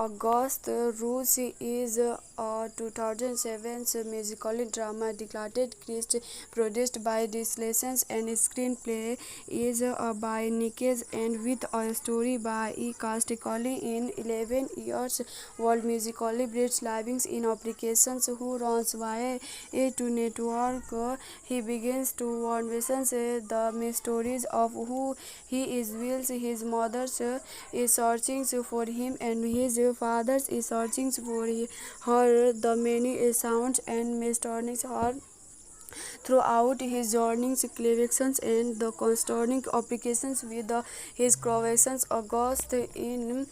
August Rules is a 2007 musical drama declared Christ, produced by Dislations, and screenplay is by Nickes and with a story by E. Casticoli. In 11 years old musical Brits living in applications who runs via a to network. He begins to wonder the mysteries of who he is whilst his mother is searching for him and his father is searching for her. The many sounds and mysteries are throughout his journeys, collections, and the concerning applications with his creations. August in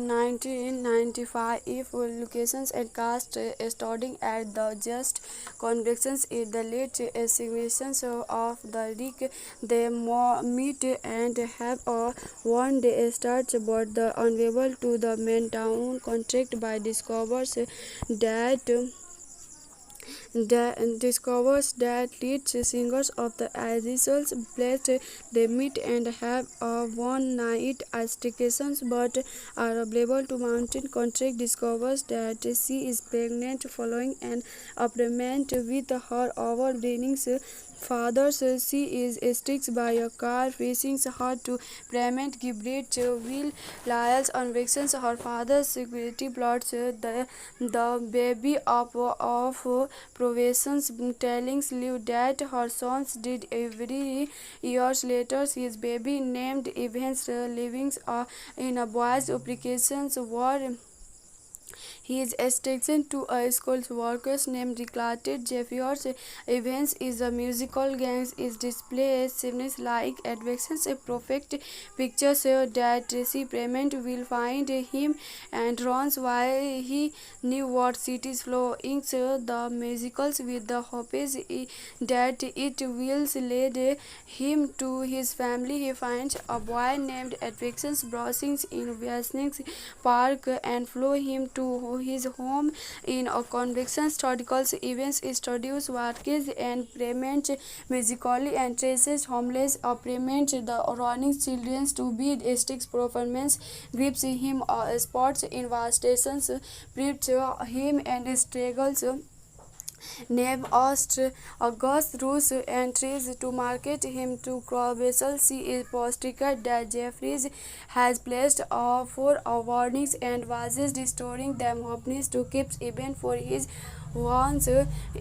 1995, if locations and cast starting at the just convictions in the late exhibitions of the Rick, they meet and have a one day start, but the unable to the main town contract by discovers that lead singers of the Azizals place they meet and have a one night staycation but are available to mountain contract discovers that she is pregnant following an appointment with her overweening father. She is struck by a car facing her to payment Gibret will lies on vexes her father's security plots the baby of provisions telling Liv that her sons did every years later his baby named Evans living in a boy's applications were he is taken to a school workers named Declared Jeffers. Evans is a musical gang is displayed seems like adventures a perfect picture so that she payment will find him and runs while he knew what cities flowing so the musicals with the hope that it will lead him to his family. He finds a boy named Advexens browsing in Westnix Park and follow him to his home in a conviction historical events introduce Watkins and Prement musically and traces homeless Prement the running children to be a sticks performance gives him a spots in vast stations preps him and struggles name August Rules entries to market him to Crowvessel. She is posted that Jeffries has placed for warnings and was restoring them hoping to keep even for his once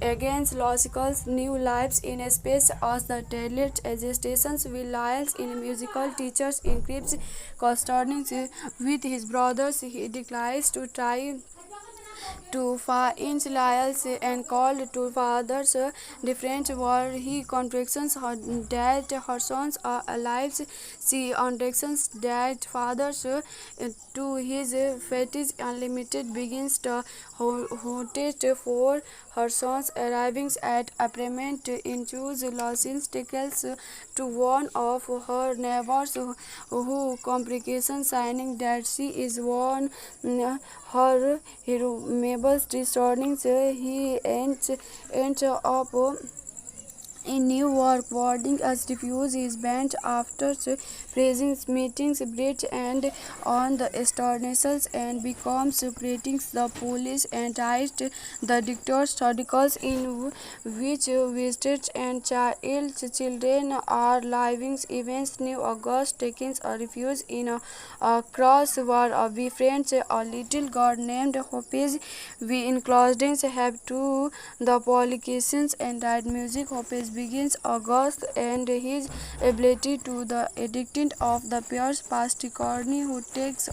against logical new lives in space as the talent agitations will lies in musical teachers increase concerning with his brothers. He declines to try to find Lyles and called to fathers different were he contractions that her sons are alive. She understands that fathers to his fetish unlimited begins to hottest for her sons arriving at appointment in choose losing tickets to one of her neighbors who complications signing that she is one her hero Mabel's returning he ends up in New York, boarding as refuse is banned after praising meetings Brits and on the externals and becomes operating the police and raised the dictators articles in which visitors and children are living events. New August taking a refuge in a cross where a befriends a little girl named Hopes. We in closings have to the politicians and that music. Hopes begins August and his ability to the addicted of the Pierce Pasticorni who takes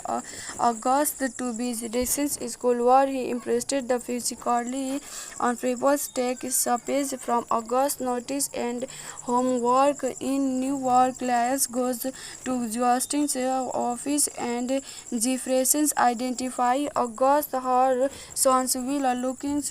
August to be residence school where he impressed the physically on purpose take space from August notice and homework in New York. Class goes to Justin's office and Jefferson's identify August her sons will looking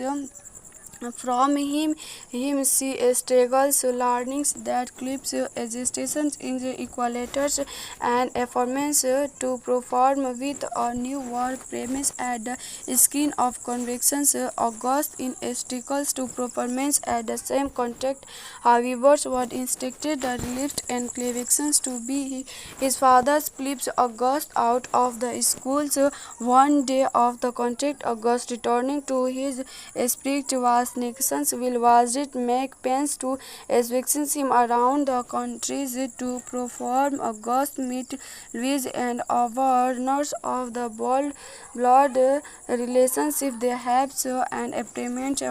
From him she struggles learning that clips existence in the equalators and affirms to perform with a new work premise at the skin of convictions. August in struggles to performance at the same contact. However, what instructed the relieved and convictions to be his father's flips August out of the schools. One day of the contract, August returning to his spirit was Nixon's will was it make plans to expect him around the countries to perform August meet Louis and awareness of the blood relationship they have an apparent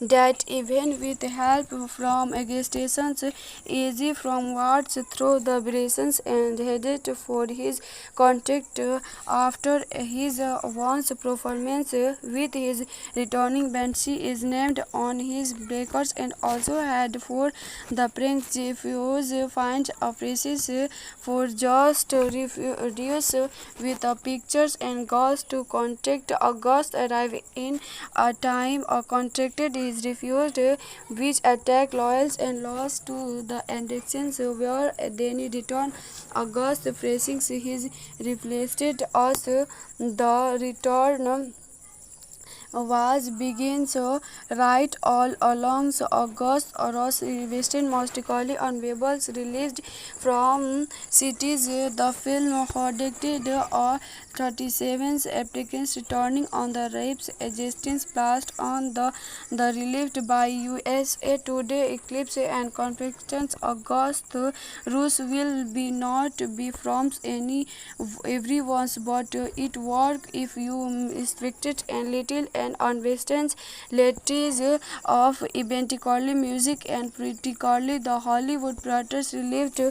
that even with help from agitations easy from wards through the braces and headed for his contact after his once performance with his returning band. She is named on his breakers and also had for the prank refuse finds a prices for just reduce with the pictures and goes to contact August arrive in a time a contracted is refused which attack loyals and lost to the elections where then return August pressing his replaced us the return was begins right all along August Ross Western musically on Webbles released from cities. The film conducted 37 applicants returning on the rapes existence placed on the relieved by USA Today Eclipse and Confections August Rus will be not be from any everyone's but it work if you expected and little and unwestern latest of eventually music and particularly the Hollywood producers relieved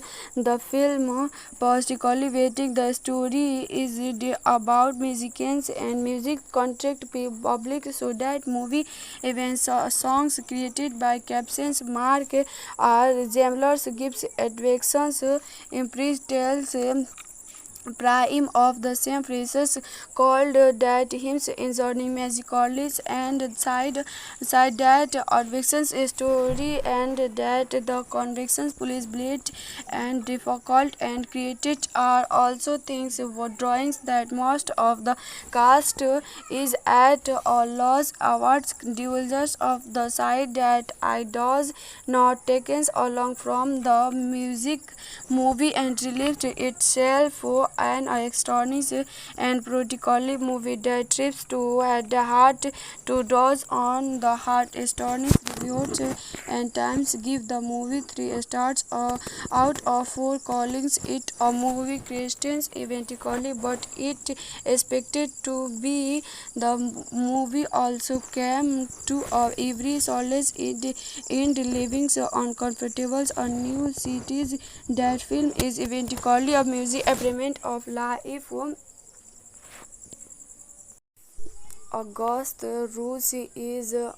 the film particularly waiting the story is about musicians and music contract public so that movie events songs created by captions Mark R. Zemler's gives advections impressed tells prime of the same phrases called that hymns inserting magically and side that convictions story and that the convictions police bleed and difficult and created are also things for drawings that most of the cast is at a loss awards divulgers of the side that I does not taken along from the music movie and relieved itself an extraordinary and particularly movie that trips to the heart to doors on the heart astonishing reviews and times give the movie 3 stars out of 4 callings it a movie Christians eventually but it expected to be the movie also came to every solace in living uncomfortable a new cities that film is eventually a music apparent of life. August Rules is a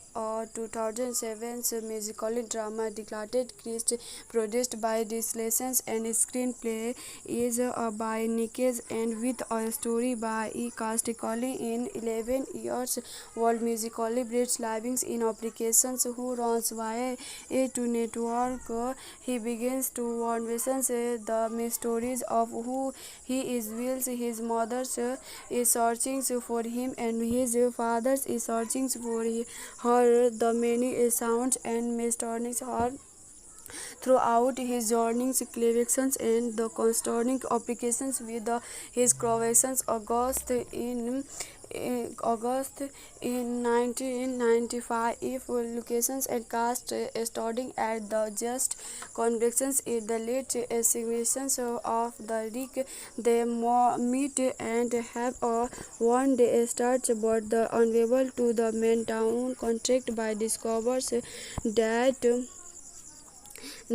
2007 musical drama declared Christ produced by Dislations and screenplay is by Nickes and with a story by E. Casticoli in 11 years old musically breeds livings in applications who runs via a to network. He begins to conversations the mysteries of who he is wills his mother is searching for him and his father is searching for her. The many sounds and mysteries her throughout his journeys, collections and the concerning applications with his creations. August in 1995, if locations and cast starting at the just congregations in the late exhibitions of the Rick, they meet and have a one-day start, but the unable to the main town contract by discovers that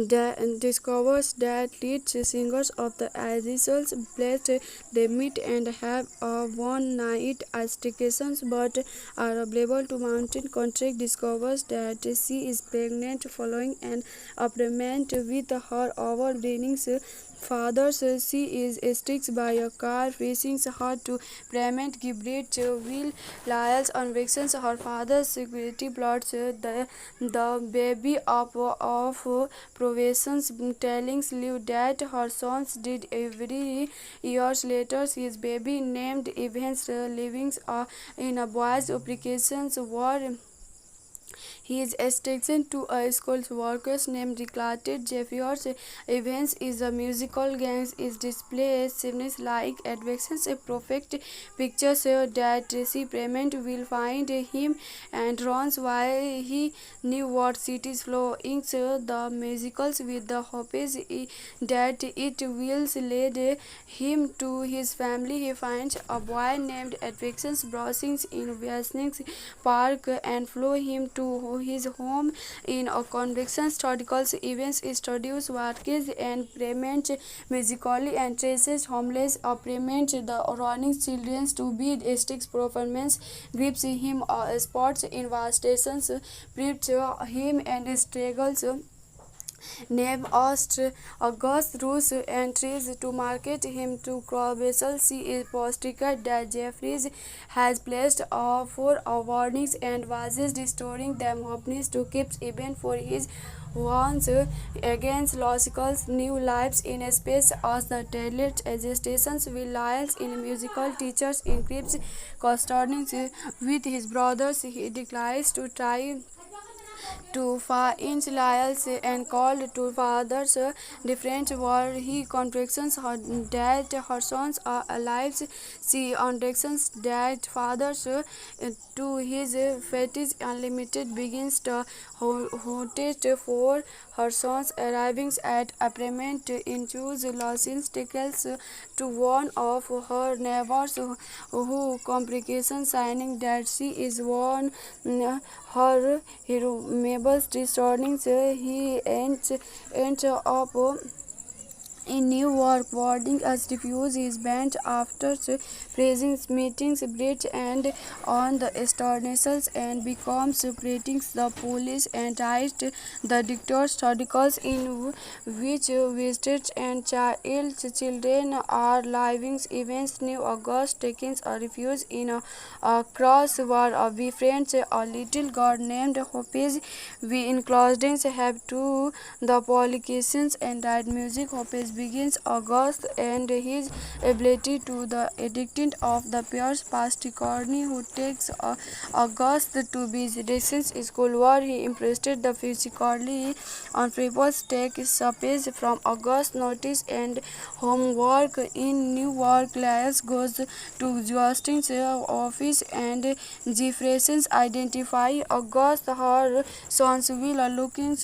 discovers that lead singers of the Azizols blessed they meet and have a one-night altercations but are unable to mountain contract discovers that she is pregnant following an agreement with her overbearing father. She is struck by a car racing her to prevent Gilbert will lies on vexes her father's security plots the baby of provisions telling Liv that her sons did every years later his baby named Evans living in a boy's applications were he is taken to a school workers named Declared Jeffers. Evans is a musical gang is displayed scenes like adventures a perfect picture so that Tracy Payment will find him and runs while he knew what cities flowing so the musicals with the hope that it will lead him to his family. He finds a boy named Adventures browsing in Westnix Park and follow him to his home in a convection historical events introduce Watkins and Prement musically and traces homeless Prement the running children to be a sticks performance grips him spots in stations preach him and struggles name August Roos entries to market him to Crowvessel. She is posted that Jeffries has placed four warnings and was restoring them hopeless to keep even for his warns against logical new lives in space as the talent agitations will lies in musical teachers increase corresponding with his brothers. He declines to try to find Lyles and called to fathers different were he contractions that her sons are alive. She understands that fathers to his fetish unlimited begins to hotet for her sons arriving at appointment in choose losing tickets to one of her neighbors who complications signing that she is one her hero Mabel's returning he ends up in New York, boarding as refuse is banned after praising meetings bridge and on the externals and becomes separating the police and writes the dictator's articles in which visitors and children are living events. New August taking a refuge in a cross where a befriends a little girl named Hopes. We in closings have to the politicians and that music Hopes begins August and his ability to the addicted of the Pierce Pasticorni who takes August to be distance school where he impressed the physically on purpose take space from August notice and homework in New York. Lyles goes to Justin's office and Jefferson's identify August her sons will looking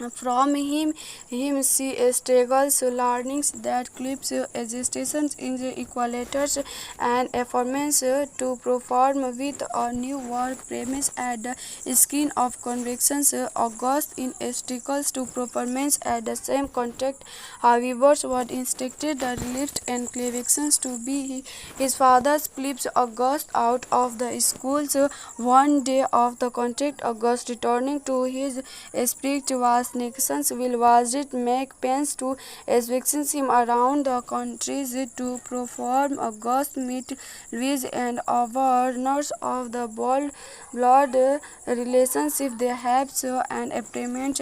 from him she struggles learning that clips existence in the equalators and affirms to perform with a new work premise at the skin of convictions. August in struggles to performance at the same contact. However, what instructed the relief and convictions to be his father's flips August out of the schools one day of the contract. August returning to his spirit was nations will visit make plans to eviction him around the countries to perform August meet Louise and awareness of the blood relationship they have so an appointment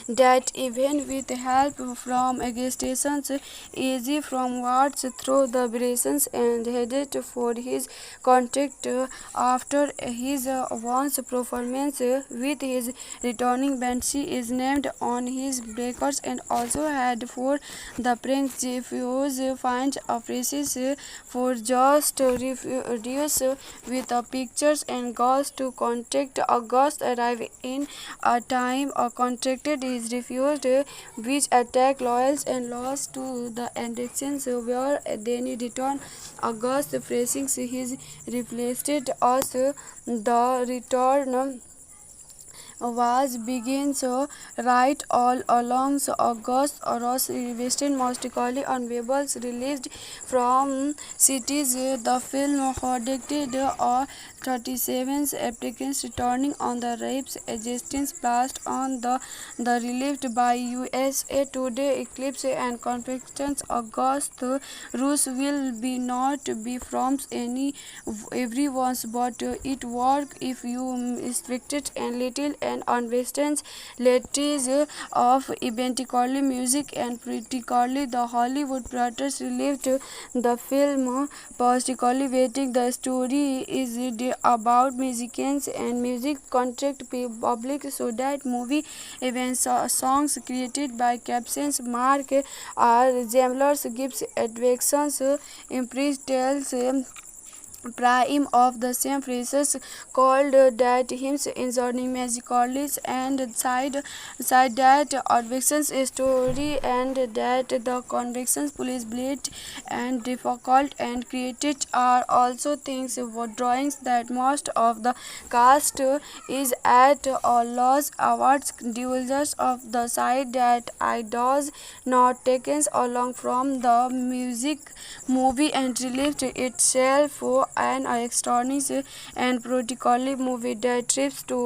that even with help from agitations easy from wards through the braces and headed for his contact after his once performance with his returning band. She is named on his breakers and also had for the prank Jeffus finds a prices for just reduce with the pictures and goes to contact August arrive in a time a contracted is refused which attack loyals and lost to the elections where then return August facing his replaced us the return was begins right all along August Ross Western musically on Webbles released from cities. The film predicted 37 applicants returning on the rapes existence placed on the relieved by USA Today Eclipse and Confections August Rules will be not be from any everyone's but it work if you respected and little and understands latest of eventually music and particularly the Hollywood writers relieved the film particularly waiting the story is about musicians and music contract public so that movie events songs created by captions Mark are Zemler's gives advections impressed tells prime of the same phrases called that hymns inserting magicalities and side that advictions story and that the convictions police bleed and difficult and created are also things drawings that most of the cast is at a loss awards divulgers of the side that I does not taken along from the music movie and relieved itself an extraordinary and particularly movie that trips to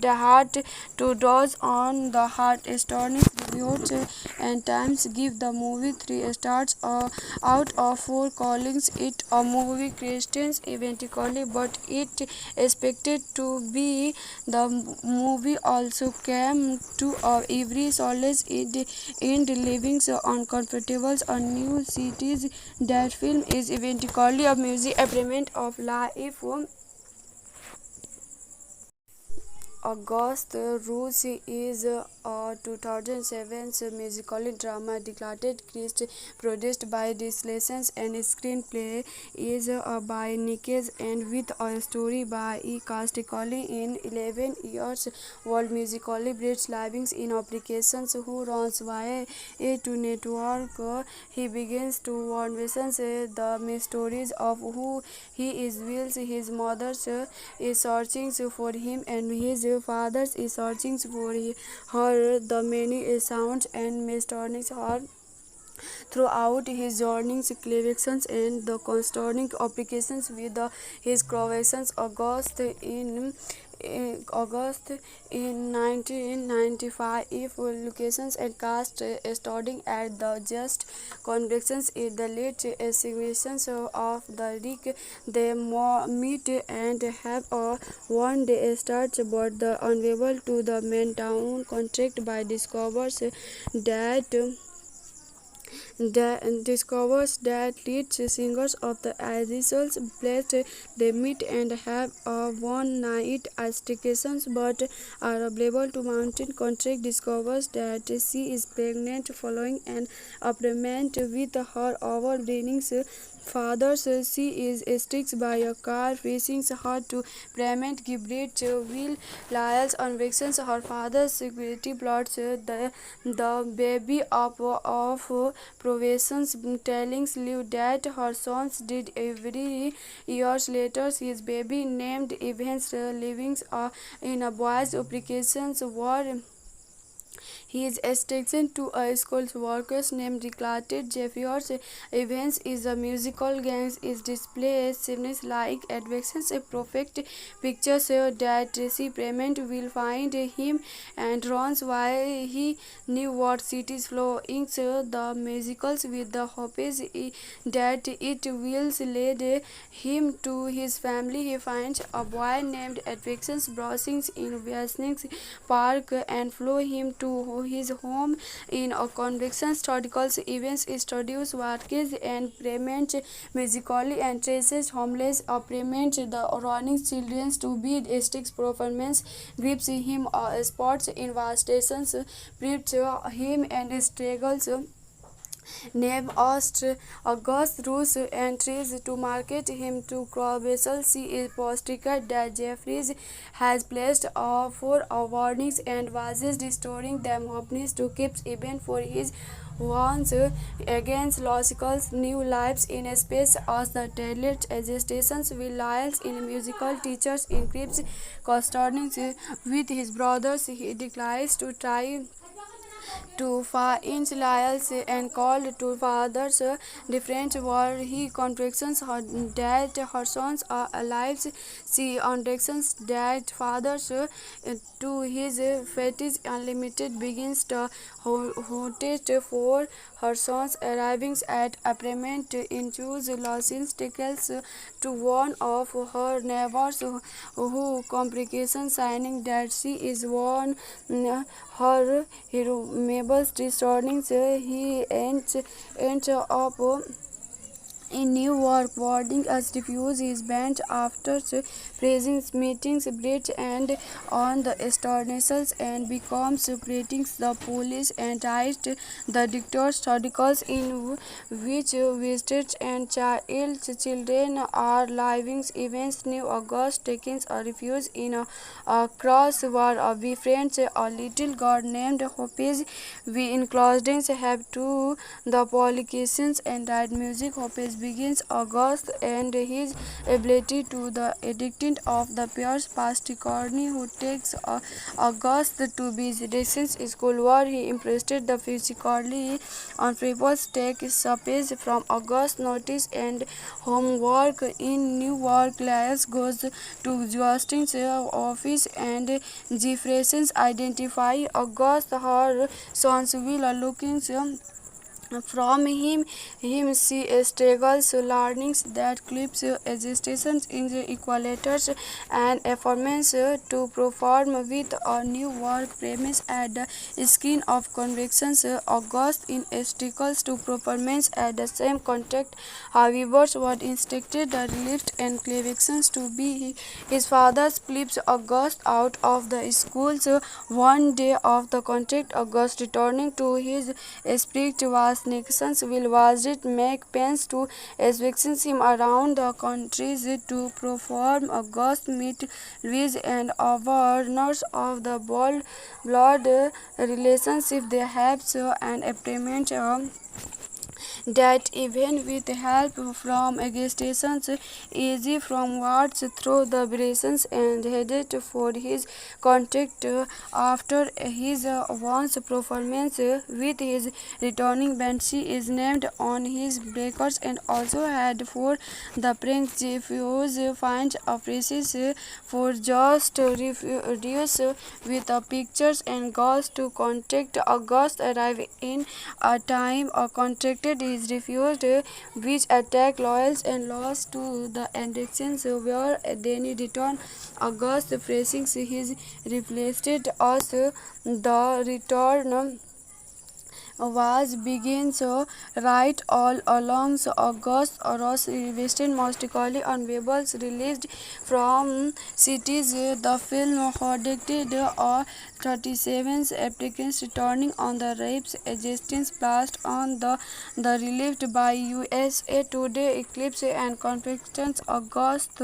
the heart to draws on the heart astonishing reviews and times give the movie 3 stars out of 4 callings it a movie Christians eventually but it expected to be the movie also came to every solace in living uncomfortable on new cities that film is eventually a music element of life. August Rules is a 2007 musical drama declared Christ produced by Dislations and screenplay is by Nickes and with a story by E. Casticoli in 11 years world musically Brits living in applications who runs via a to network. He begins to converse the stories of who he is wills his mother is searching for him and his father is searching for her. The many sounds and mysteries are throughout his journeys, collections and the concerning applications with his creations. August in 1995 if locations and cast starting at the just convictions in the late exhibitions of the Rick they meet and have a one day start but the unable to the main town contract by discovers that discovers that lead singers of the Azizols blessed they meet and have a one night staycations but are unable to mountain contract discovers that she is pregnant following an appointment with her overweening father. She is struck by a car facing her to payment Gibrit will lies on vixens her father's security plots the baby of provisions telling Liv that her sons did every years later his baby named Evans living in a boy's applications were he is taken to a school workers named Declared Jeffers. Evans is a musical gang is displays scenes like adventures a perfect picture so that she payment will find him and runs while he knew what cities flowing so the musicals with the hopes that it will lead him to his family. He finds a boy named Advictions browsing in Westnix Park and follow him to his home in a convictions articles events studios workers and payment musically and traces homeless payment the running children to be sticks performance grips him sports in stations grips him and struggles named August Russ entries to market him to Crowbesel. She is positive that Jeffries has placed four warnings and was restoring them hoping to keep even for his warns against logical new lives in space as the talent agitations will lies in musical teachers increase correspondence with his brothers. He declines to try to find Lyles and called to father's different where he contradictions her that her sons are alive. She understands that father's to his fetish unlimited begins to hotet for her sons arriving at appointment into Los tickles to one of her neighbors who complications signing that she is one her hero Mabel's returning he ends up in New York, boarding as refuse his bench after praising meetings bridge and on the externals and becomes separating the police and writes the dictator's articles in which visitors and children are living events. New August taking a refuge in a cross where befriends a little girl named Hopes. We in closings have to the politicians and write music. Hopes begins August and his ability to the addicted of the Pierce Pasticorni who takes August to be distance school where he impressed the physically on papers take space from August notice and homework in New York. Class goes to Justin's office and Jefferson's identify August her sons will looking from him she struggles learning that clips existence in the equalators and affirms to perform with a new work premise at the skin of convictions. August in struggles to performance at the same contact. However, what instructed the relief and convictions to be his father's flips August out of the schools one day of the contract. August returning to his spirit was Nixon's will was it make plans to expect him around the countries to perform August meet Louis and awareness of the blood relationship they have an appointment that even with help from agitations easy from wards through the braces and headed for his contact after his once performance with his returning band. She is named on his breakers and also had for the prank Jeffus finds a prices for just reduce with the pictures and goes to contact August arrive in a time a contracted is refused which attack loyals and lost to the elections where then return August facing his replaced as the return was begins right all along August Ross Western musically on Webbles released from cities. The film predicted 37 applicants returning on the rapes existence placed on the relieved by USA Today Eclipse and Confections August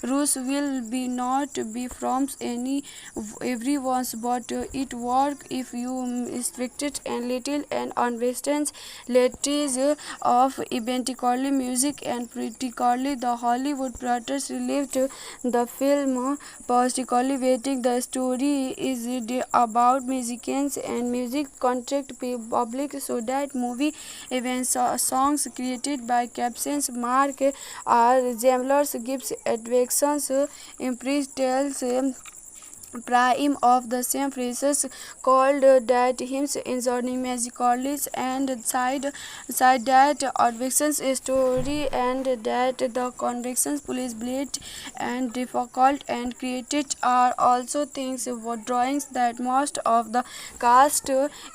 Russ will be not be from any everyone's but it work if you restricted and little and unwestern lattice of eventually music and particularly the Hollywood producers relieved the film particularly waiting. The story is about musicians and music contract public so that movie events songs created by captions Mark R. Zemler's gives advections impressed tells prime of the same phrases called that hymns inserting magically and side that convictions story and that the convictions police bleed and difficult and created are also things for drawings that most of the cast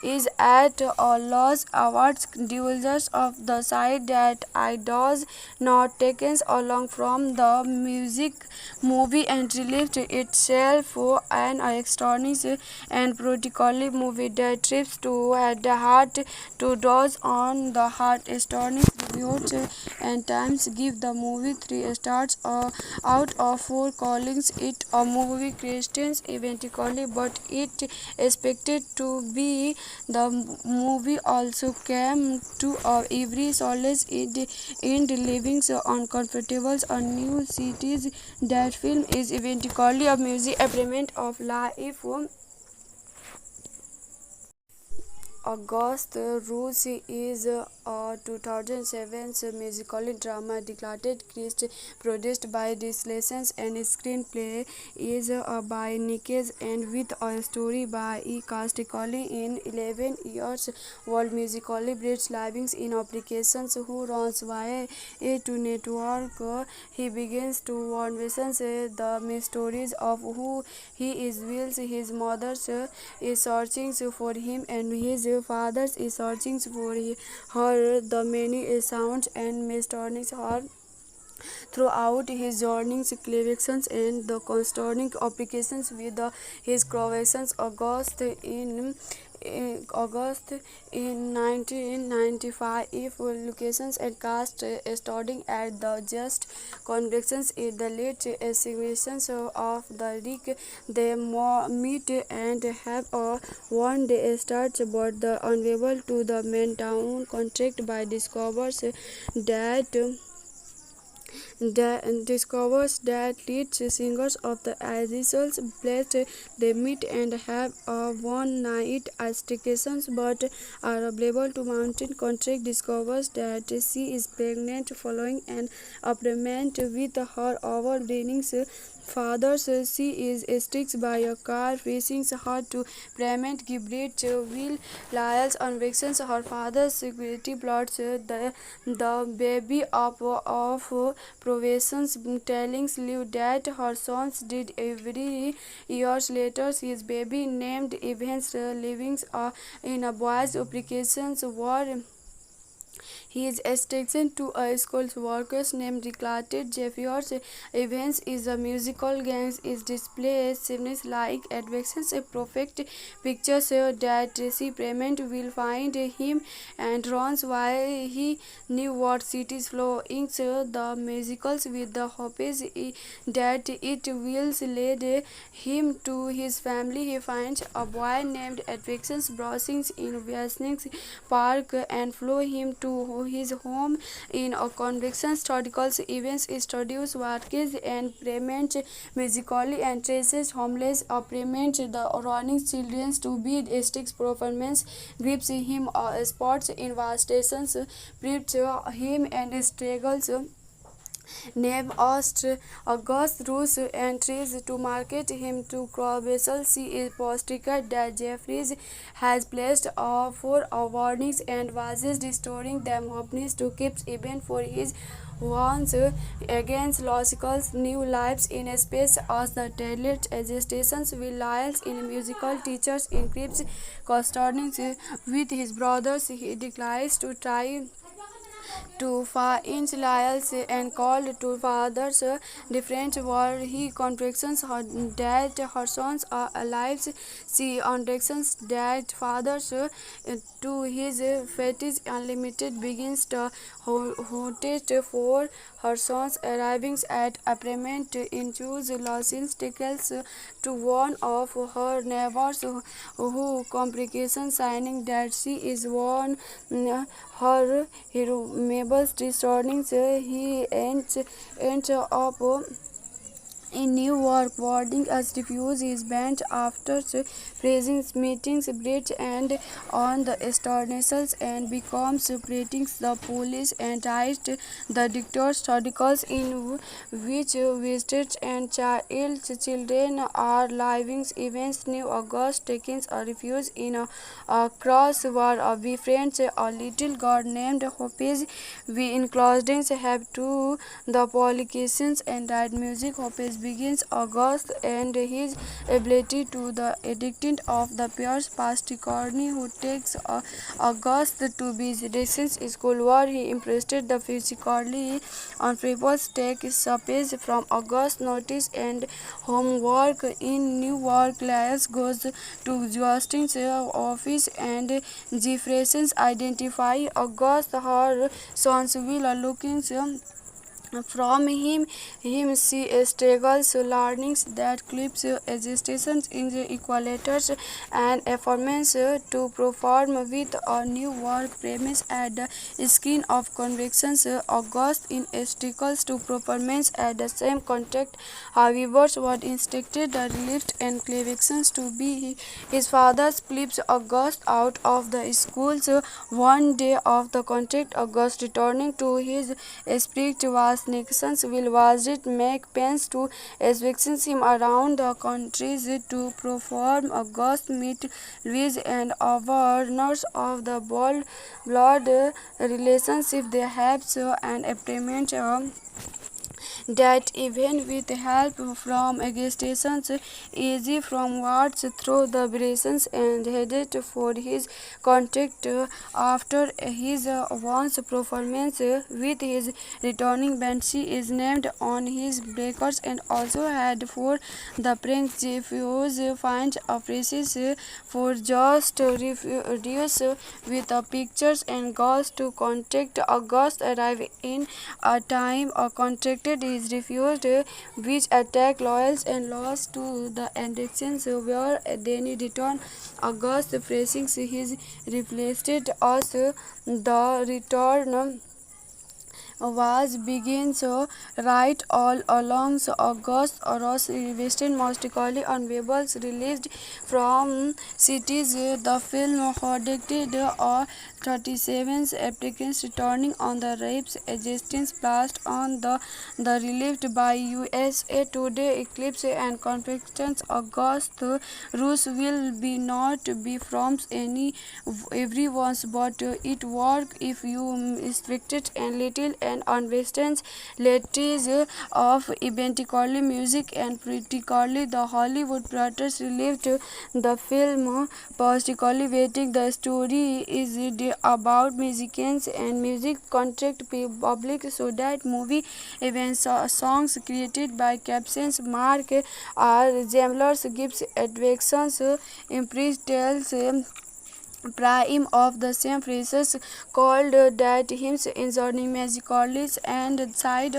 is at a loss awards divulgers of the side that I does not taken along from the music movie and relieved itself an astonishing and practically movie that trips to the heart to doors on the heart. Astonishing reviews and Times give the movie 3 stars out of 4, calling it a movie Christians eventually, but it expected to be. The movie also came to every solace in living uncomfortable or new cities. That film is eventually a music experiment of life. August Rules is a 2007 musical drama declared Christ, produced by Dislations, and screenplay is by Nickes and with a story by E. Casticoli. In 11 years old musically Brits living in applications who runs via a to network. He begins to envision the mysteries of who he is. Whilst his mother is searching for him and his father is searching for her, the many sounds and mysteries her throughout his journeys, collections, and the constant applications with his creations. August in 1995, if locations and cast starting at the just congregations in the late exhibitions of the Rick, they meet and have a one-day start, but the unable to the main town contract by discovers that lead singers of the Azizols blessed they meet and have a one-night staycation, but are unable to mountain contract. Discovers that she is pregnant following an appointment with her overbearing father. She is struck by a car facing her to payment Gilbert will Lyle's convictions. Her father's security plots the baby of provisions, telling Liv that her sons did every years later. His baby named Evans living in a boy's applications were he is stationed to a school workers named declared Jeffers. Evans is a musical gang is displays scenes like adventures a perfect picture so that she payment will find him and runs while he knew what cities flowing so the musicals with the hopes that it will lead him to his family. He finds a boy named Adventures browsing in Westnix Park and follow him to his home in a conviction. Historical events introduce workers and payment musically and traces homeless payment the running children to be a sticks performance grips him spots investigations grips him and struggles name August Rules entries to market him to Crowvessel. She is positive that Jeffries has placed 4 warnings and was restoring them hopeless to keep even for his warns against logical new lives in space as the talent agitations will lies in musical teachers encrypts corresponding with his brothers. He declines to try to find Lyles and called to fathers different were he confessions that her sons are alive. She understands that fathers to his fetish unlimited begins to host for her sons arriving at appointment in choose Lucille's tickets to one of her neighbors who complications signing that she is one her hero Mabel's returning he ends up in New York, boarding as refuse is banned after praising meetings Brits and on the externals and becomes separating the police and right the dictator's articles in which visitors and children are living events. New August taking a refuge in a cross where a befriends a little girl named Hopes. We in closings have to the politicians and that music Hopes begins August and his ability to the addicted of the Pierce Pasticorni who takes August to be Residence School where he impressed the physically on papers take space from August notice and homework in New York. Class goes to Justin's office and Jefferson's identify August her sons will looking from him she struggles learning that clips existence in the equalators and affirms to perform with a new work premise at the skin of convictions. August in struggles to performance at the same contact. However, what instincted the relief and convictions to be his father's flips August out of the schools one day of the contract. August returning to his spirit was nations will visit make plans to expecting him around the countries to perform August meet Louis and awareness of the blood relationship they have an apparent that even with help from agitations easy from wards through the braces and headed for his contact after his once performance with his returning band. She is named on his breakers and also had for the prank Jeffus finds a precious for just reduce with the pictures and goes to contact August arrive in a time a contracted is refused which attack loyals and lost to the addictions where then return August facing his replaced us the return was begins right all along August Ross invested mostly on Webbles released from cities. The film predicted 37 applicants returning on the rapes existence placed on the relieved by USA Today Eclipse and Confections August Rules will be not be from any everyone's but it work if you expected and little and unwestern lattice of eventually music and particularly the Hollywood writers relieved the film particularly waiting the story is about musicians and music contract public so that movie events songs created by captions Mark are Zemler's gives advections impressed tells prime of the same phrases called that hymns inserting magically and side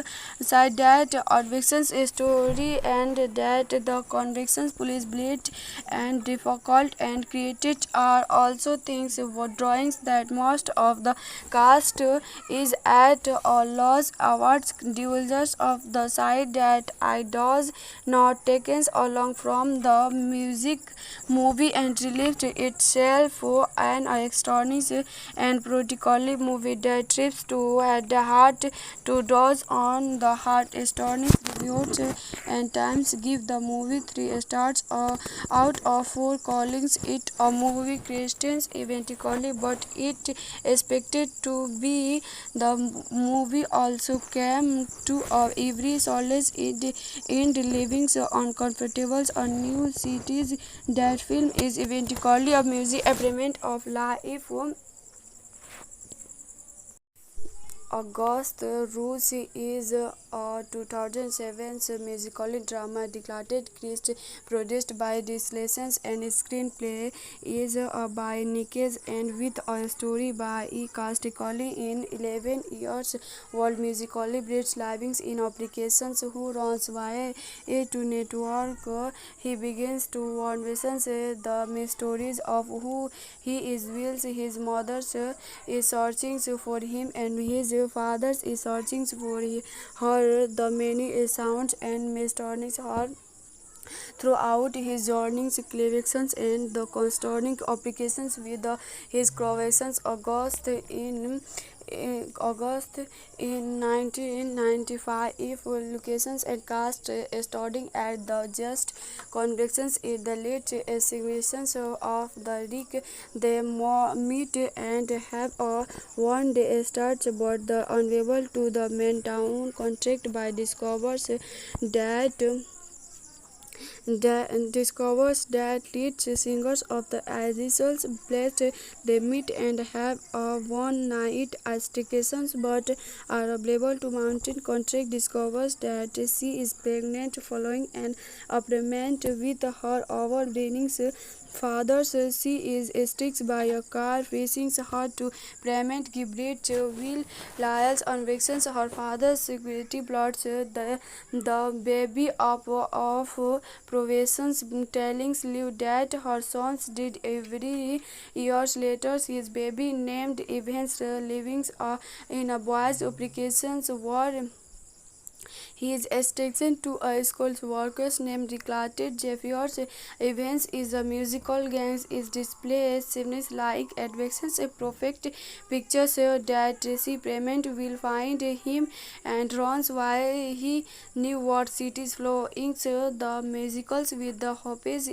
that advictions story and that the convictions police bleed and difficult and created are also things drawings that most of the cast is at a loss awards divulgers of the side that I does not taken along from the music movie and relieved itself an extraordinary and particularly movie that trips to at the heart to draws on the heart astonishing reviews and times give the movie 3 stars out of 4 callings it a movie Christians eventually but it expected to be the movie also came to every solace in living uncomfortable on new cities that film is eventually a music appearance of life. August Rules is a 2007 musical drama declared Christ produced by Dislations and screenplay is by Nickes and with a story by E. Casticoli in 11 years old musically Brits living in applications who runs via a to network. He begins to envision the mysteries of who he is whilst his mother is searching for him and his father is searching for her. The many sounds and mysteries are throughout his journeys, collections and the concerning applications with his creations. August in 1995 if locations and cast starting at the just convictions in the late exhibitions of the Rick they meet and have a one day start but the unable to the main town contract by discovers that discovers that lead singers of the Azizals blessed they meet and have a one-night altercations but are unable to mountain contract discovers that she is pregnant following an agreement with her overweening father. She is struck by a car facing her to prevent Gilbert will lies on vexes her father's security plots the baby of provisions telling Liv that her sons did every years later his baby named Evans living in a boy's applications were he is stationed to a school workers named Declared Jeffers. Evans is a musical gang is displayed seems like adventures a perfect picture so that she payment will find him and runs while he knew what cities flowing so the musicals with the hopes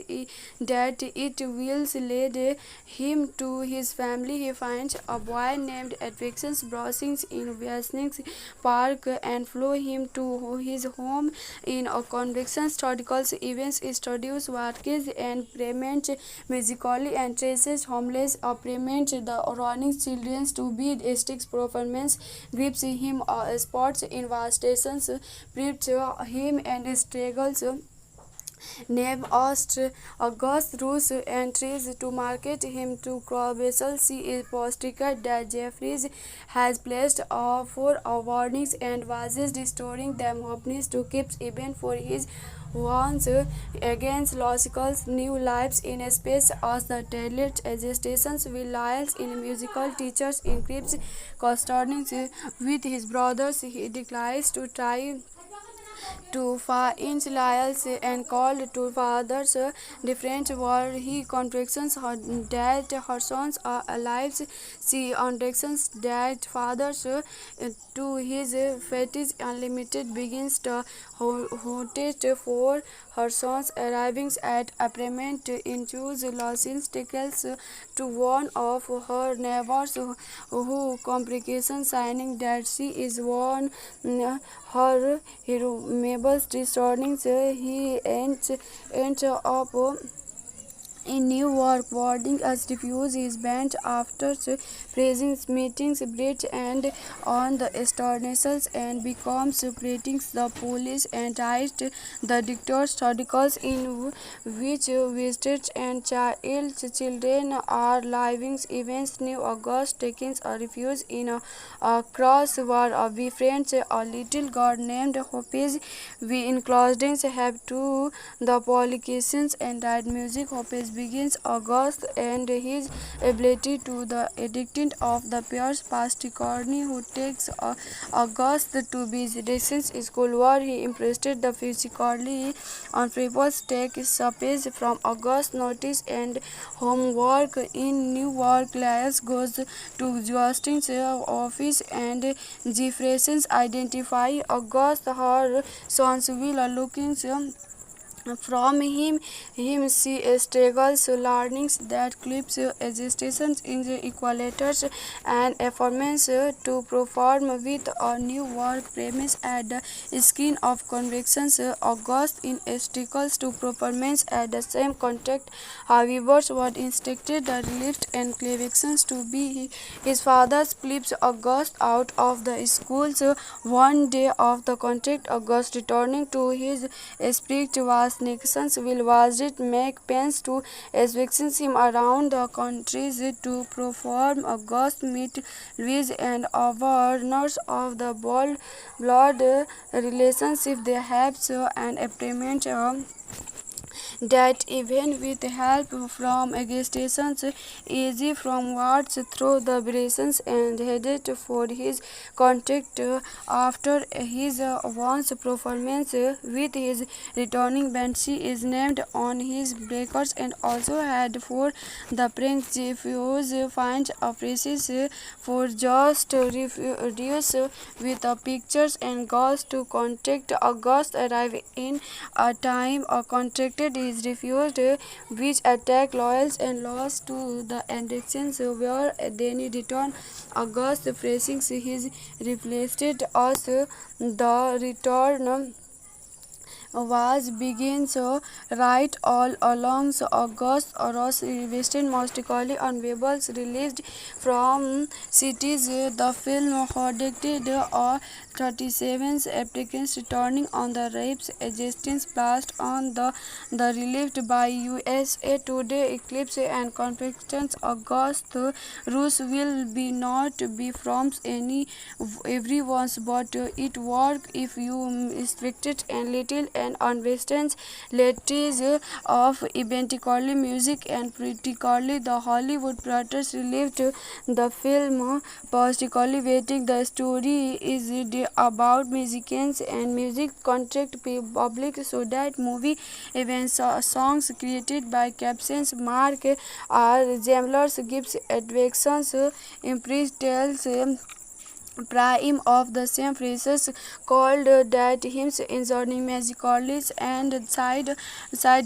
that it will lead him to his family. He finds a boy named Advexens browsing in Westnix Park and follow him to his home in a convection historical events studios workers and payment musically and traces homeless payment the running children to be sticks performance grips him sports investigations preps him and struggles name August Roos entries to market him to Crowvessel. She is positive that Jeffries has placed four warnings and was restoring them hoping to keep even for his warns against logical new lives in space as the talent agitations will lies in musical teachers increase correspondence with his brothers. He declines to try to find Lyles and called to fathers different were he contractions that her sons are alive. She understands that fathers to his fetish unlimited begins to hotet for her sons arriving at appointment in choose losing tickets to one of her neighbors who complications signing that she is one her hero Mabel's returning he ends up in New York, boarding as refuse is banned after praising meetings bridge and on the externals and becomes separating the police and write the dictator's articles in which visitors and children are living events. New August taking a refuge in a cross where a befriends a little girl named Hopes. We in closings have to the politicians and that music Hopes begins August and his ability to the addicted of the Pierce Pasticorni who takes August to be distance school where he impressed the physically on papers take space from August notice and homework in New York. Class goes to Justin's office and Jefferson's identify August her sons will looking from him she struggles learning that clips existence in the equalators and affirmance to perform with a new work premise at the skin of convictions August in struggles to performance at the same contract. However, what instructed the lift and convictions to be his father's flips August out of the schools one day of the contract. August returning to his spirit was Nixon's will was it make plans to expect him around the countries to perform August meet Louis and awareness of the blood relationship they have so an agreement that even with help from agitations easy from wards through the braces and headed for his contract after his once performance with his returning band she is named on his breakers and also had for the prince refuse finds a prices for just reduce with the pictures and goes to contact August arrive in a time a contracted is refused which attack loyals and lost to the elections where then return August pressing his replaced us the return was begins right all along August Ross Western musically on Webbles released from cities. The film predicted 37 applicants returning on the rapes existence blast on the released by USA Today Eclipse and Confections August Rus will be not be from any everyone's but it work if you expected and little and unwestern latest of eventually music and critically the Hollywood producers released the film positively waiting. The story is about musicians and music contract public so that movie events songs created by captions Mark R. Zemler's gives advections impressed tells prime of the same phrases called that hymns inserting magically and side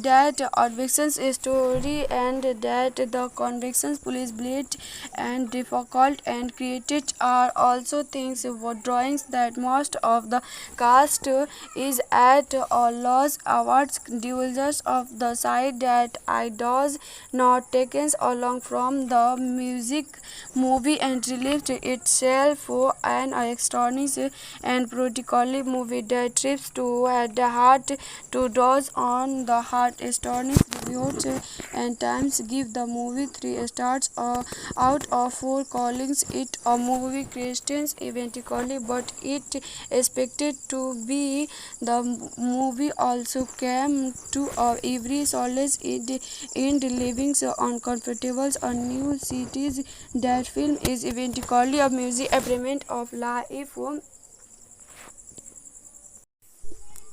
that advections story and that the convictions police bleed and difficult and created are also things for drawings that most of the cast is at a loss awards divulgers of the side that I does not taken along from the music movie and released itself an astonishing and politically movie that trips to the heart to those on the heart astonishing reviews and times give the movie 3 stars out of 4 callings it a movie Christians eventually but it expected to be the movie also came to every solace in living uncomfortable on new cities that film is eventually a music experiment of life.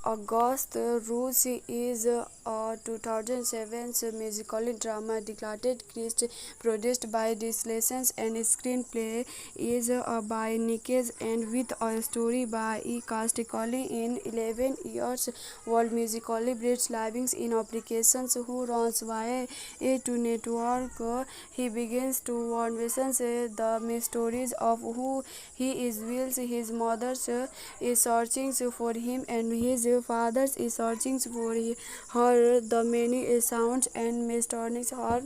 August Rules is a 2007 musical drama declared Christ produced by Dislations and screenplay is by Nickes and with a story by E. Casticoli in 11 years world musically Brits living in applications who runs via a to network. He begins to envision the stories of who he is wills his mother is searching for him and his father is searching for her. The many sounds and mysteries her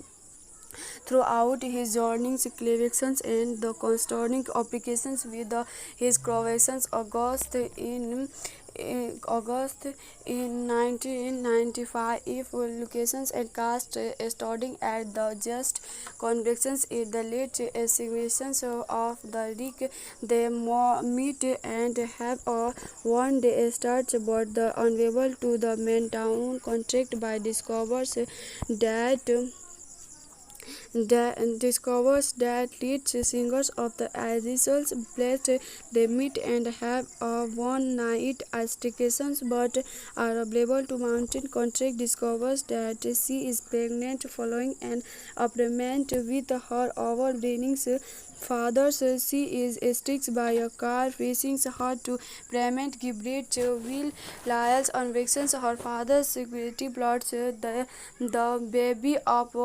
throughout his journeys, collections, and the constant applications with his creations. August in 1995, if locations and cast starting at the just convictions in the late exhibitions of the Rick, they meet and have a one-day start, but the unable to the main town contract by discovers that discovers that lead singers of the Azizals blessed they meet and have a one-night staycations but are unable to mountain contract discovers that she is pregnant following an appointment with her overbearing father. She is struck by a car facing her to payment Gibrit will lies on vexations her father's security plots the baby of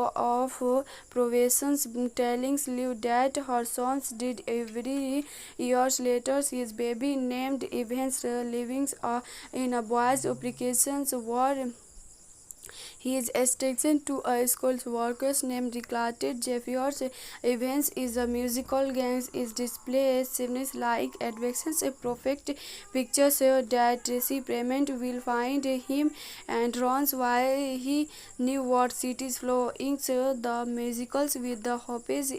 provisions telling Liv that her sons did every years later his baby named Evans living in a boy's applications were he is stationed to a school workers named declared Jeffers Evans is a musical gang is displays seems like advections a perfect picture so that she payment will find him and runs while he knew what cities flowing so the musicals with the hopes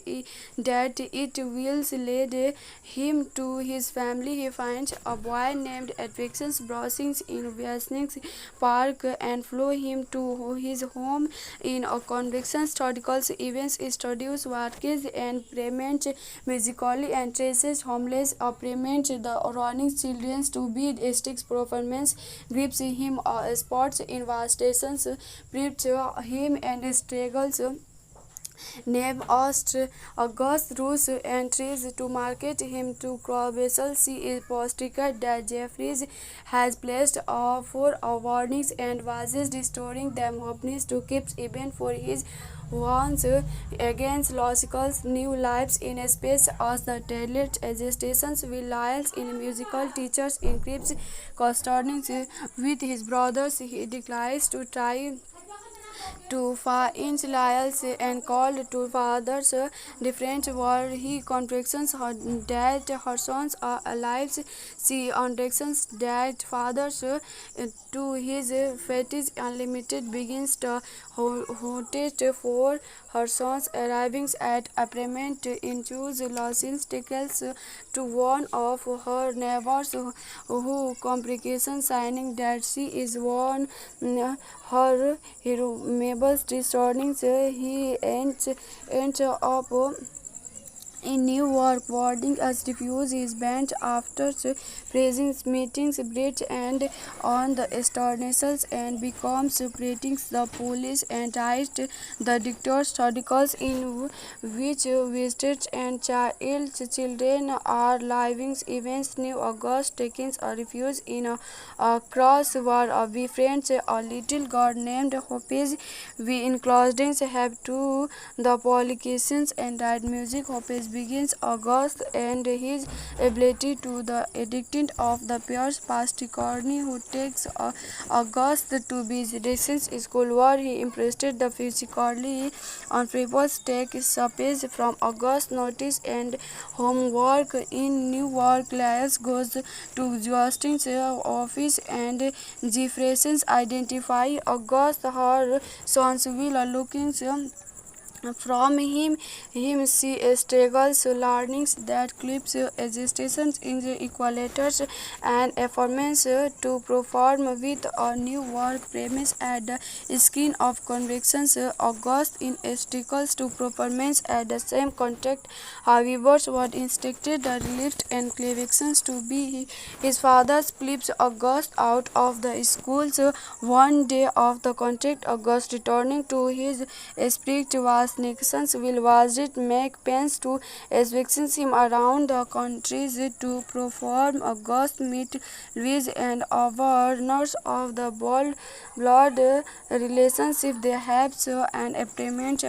that it will lead him to his family. He finds a boy named Advections browsing in Westnix Park and flow him to his home in a conviction historical events studios workers and payment musically and traces homeless payment the running children to be sticks performance gives him sports investigations preps him and struggles name August Russ entries to market him to Crawvessel. She is positive that Jeffries has placed four warnings and was restoring them hopeless to keep even for his warns against Losicle's new lives in space as the talent agitations will lies in musical teachers increase corresponding with his brothers. He declines to try to find Lyles and called to father's different war. He confesses that her sons are alive. She understands that father's to his fetish unlimited begins to hoot for her sons arriving at apartment in choose Lawson's tickles to one of her neighbors who complications signing that she is one her hero Mabel's returning he ends up in New York, boarding as refuse is banned after praising meetings bridge and on the externals and becomes splitting the police and tied the dictator's articles in which visitors and children are living events. New August taking a refuge in a cross where a befriends a little girl named Hopes. We in closings have to the politicians and that music. Hopes begins August and his ability to the addicted of the Pierce Pasticorni who takes August to be distance school where he impressed the physically on people's take space from August notice and homework in New York. Lyles goes to Justin's office and Jefferson's identify August her sons will looking from him she struggles learning that clips existence in the equalators and affirms to perform with a new work premise at the skin of convictions. August in struggles to performance at the same contact. However, what instincted the relief and convictions to be his father's flips August out of the schools one day of the contract. August returning to his spirit was nations will visit make plans to eviction him around the countries to perform August meet Louise and awareness of the blood relationship they have an appointment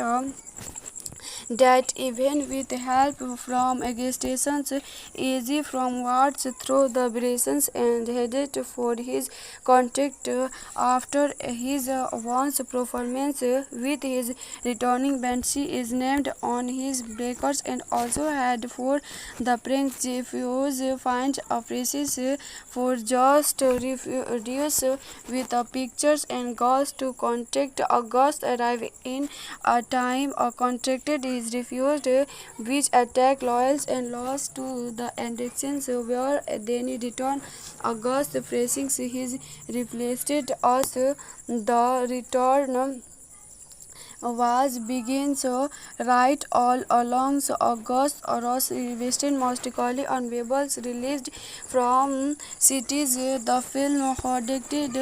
that even with help from agitations easy from wards through the braces and headed for his contact after his once performance with his returning band. She is named on his breakers and also had for the prank Jeffuse finds a precious for just reduce with the pictures and goes to contact August arrive in a time a contracted is refused which attack loyals and lost to the elections where then return August facing his replaced as the return was begins right all along. August Ross Western musically on Webbles released from cities. The film predicted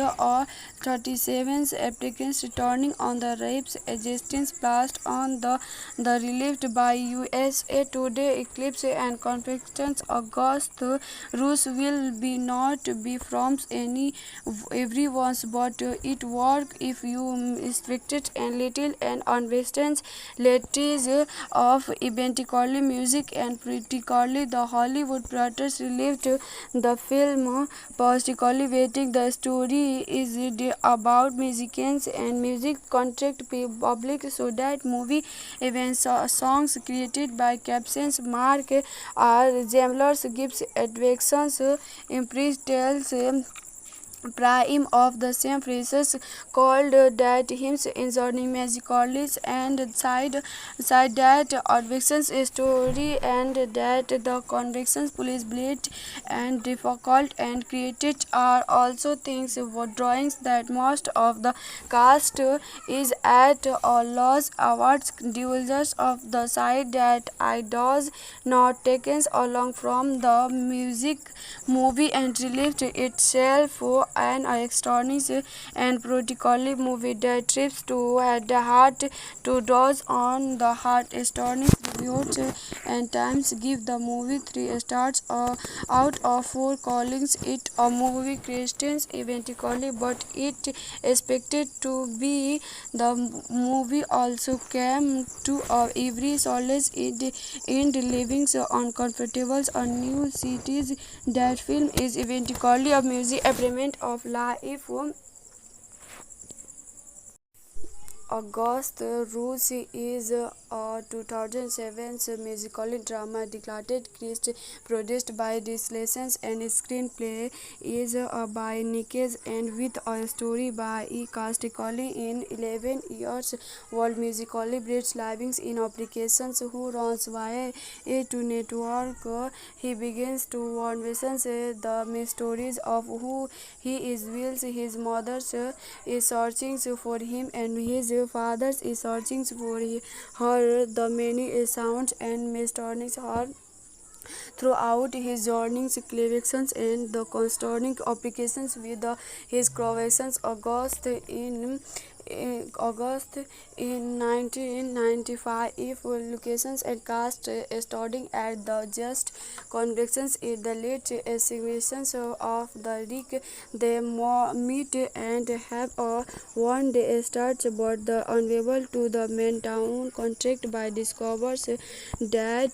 37 applicants returning on the rapes existence placed on the relieved by USA Today Eclipse and Confections. August Russ will be not be from any everyone's but it work if you restricted and little and unwestern lattice of eventually music and particularly the Hollywood producers relieved the film particularly waiting. The story is about musicians and music contract public so that movie events songs created by captions Mark R. Zemler's gives advections impressed tells prime of the same phrases called that hymns inserting magically and side that advictions story and that the convictions police bleed and difficult and created are also things drawings that most of the cast is at a loss awards divulgers of the side that I does not taken along from the music movie and relieved itself an astonishing and politically movie that trips to the heart to those on the heart. Astonishing reviews and Times give the movie 3 stars out of 4, calling it a movie Christians eventually, but it expected to be. The movie also came to every solace in living uncomfortable on new cities. That film is eventually a music experiment of life. August Rules is a 2007 musical drama declared Christ, produced by Dislations, and screenplay is by Nickes and with a story by E. Casticoli. In 11 years world musically Brett's living in applications who runs via a to network. He begins to unveil the mysteries of who he is while his mother is searching for him and his father is searching for her. The many sounds and mysteries are throughout his journeys, collections, and the concerning applications with his creations. August in 1995, if locations and cast starting at the just convictions in the late exhibitions of the Rick, they meet and have a one-day start, but the unable to the main town contract by discovers that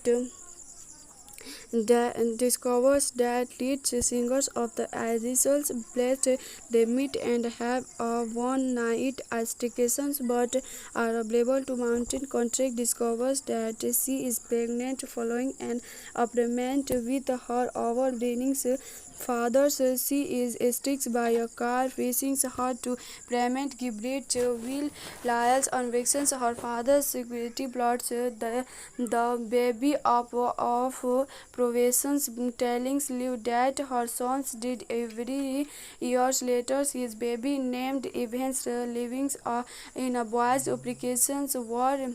discovers that lead singers of the Azizols blessed. They meet and have a one-night altercations, but are unable to mountain contract. Discovers that she is pregnant following an agreement with her overweening father. She is struck by a car facing her to payment. Gilbert will lies convictions her father's security plots the baby of provisions, telling Liv that her sons did every years later. His baby named Evans living in a boy's applications were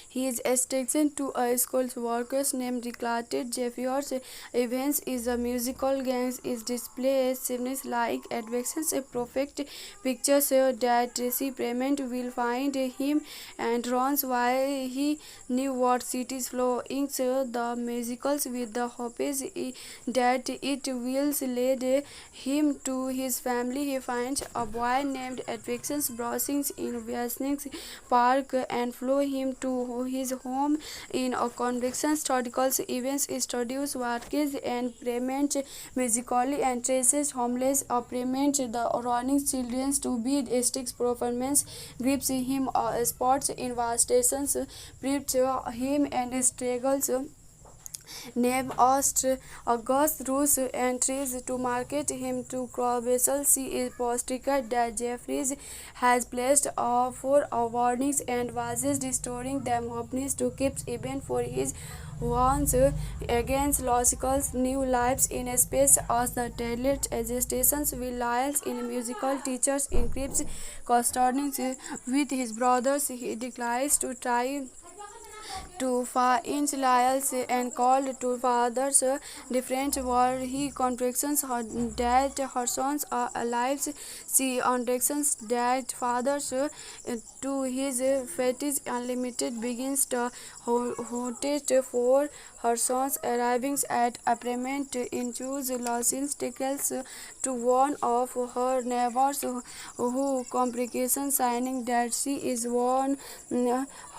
he is taken to a school workers named Declared Jeffers. Evans is a musical gang is displayed seems like adventures a perfect picture so that she payment will find him and runs while he knew what cities flowing the musicals with the hope that it will lead him to his family. He finds a boy named Advexens browsing in Westnix Park and follow him to his home in a conviction. Historical events introduce Watkins and Prement musically and traces homeless Prement the running children to be a sticks performance grips him spots investigations grips him and struggles name August Rules entries to market him to Crowbessel. She is positive that Jeffries has placed for warnings and was restoring them hopeless to keep even for his warns against logical new lives in space as the talent agitations will lies in musical teachers increase corresponding with his brothers. He declines to try to find Lyles and called to fathers different were he contractions that her sons are alive. She understands that fathers to his fetish unlimited begins to hotet for her sons arriving at appointment in choose losing tickets to one of her neighbors who complications signing that she is one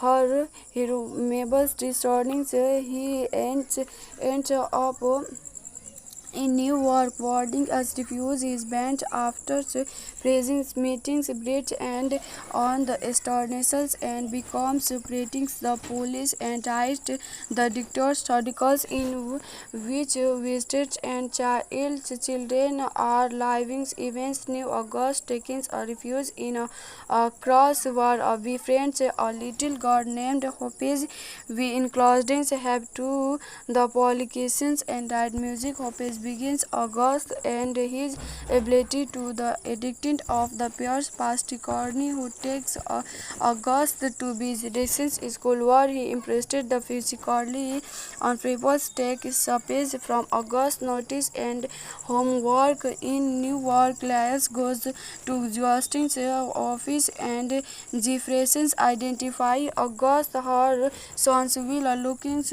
her hero Mabel's distorting he ends up in New York, boarding as refuse his bench after praising meetings bridge and on the externals and becomes separating the police and writes the dictator's articles in which visitors and children are living events. New August taking a refuge in a cross where a befriends a little girl named Hopes. We in closings have to the politicians and that music Hopes begins August and his ability to the addictant of the Pierce Pasticorni who takes August to be Dixon's school where he impressed the physically on papers take space from August notice and homework in New York. Laius goes to Justin's office and Jefferson's identify August her sons will looking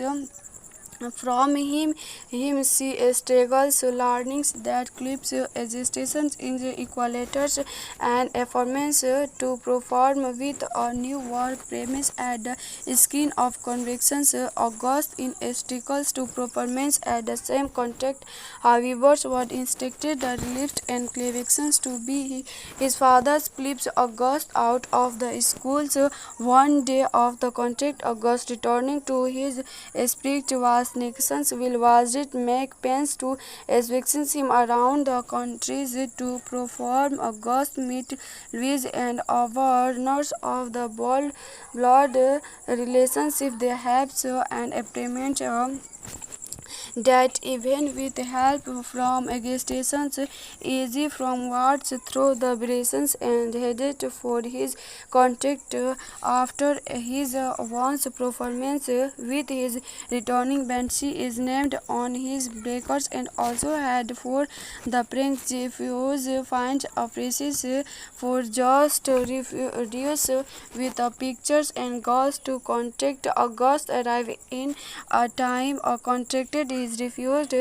from him she struggles learning that clips existence in the equalators and affirms to perform with a new work premise at the skin of convictions. August in struggles to performance at the same contact. However, what instructed the relief and convictions to be his father's flips August out of the schools one day of the contract. August returning to his spirit was Nixon's will was it make plans to eviction him around the countries to perform August meet Louis and awareness of the blood relationship they have so an implement that even with help from Augustus easy from wards through the braces and headed for his contact after his once performance with his returning band. She is named on his breakers and also had for the prank Jeffus finds a precious for just reduce with the pictures and goes to contact August arrive in a time contracted is refused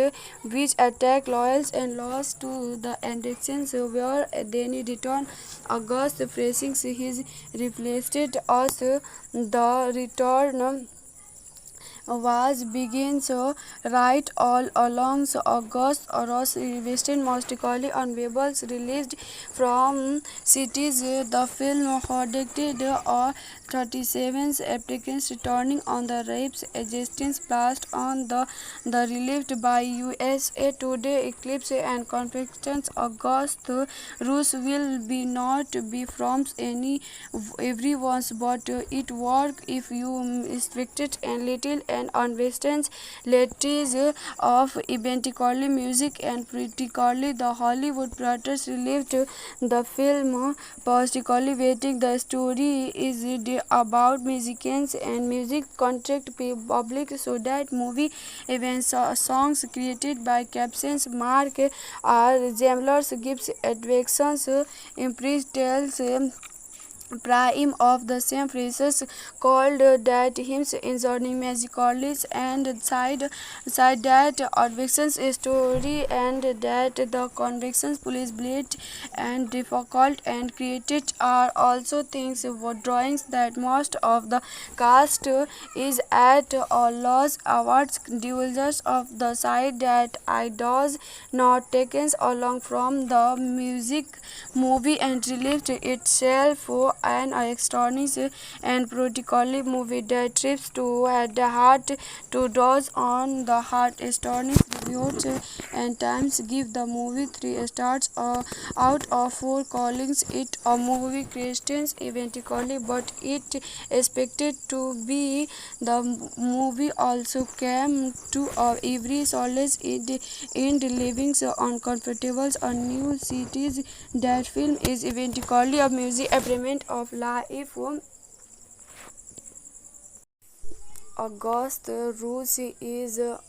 which attack loyals and lost to the elections where then return August pressing his replaced us the return was begins right all along August Ross Western musically on Webbles released from cities the film predicted 37 applicants returning on the rapes existence blast on the relieved by USA Today Eclipse and Confections August Rus will be not be from any everyone's but it work if you restricted and little and unwestern lattice of eventually music and critically the Hollywood writers relieved the film positively waiting the story is about musicians and music contract public so that movie events songs created by captions Mark R. Zemler's gives advections impressed tells prime of the same phrases called that hymns inserting magically and side that advections story and that the convictions police blade and difficult and created are also things for drawings that most of the cast is at a loss awards divulgers of the side that I does not taken along from the music movie and relieved itself an extraordinary and politically movie that trips to at the heart to doors on the heart astonishing reviews and times give the movie 3 stars out of 4 callings it a movie Christians eventually but it expected to be the movie also came to every solace in living uncomfortable a new cities that film is eventually a music element of life. August Rules is a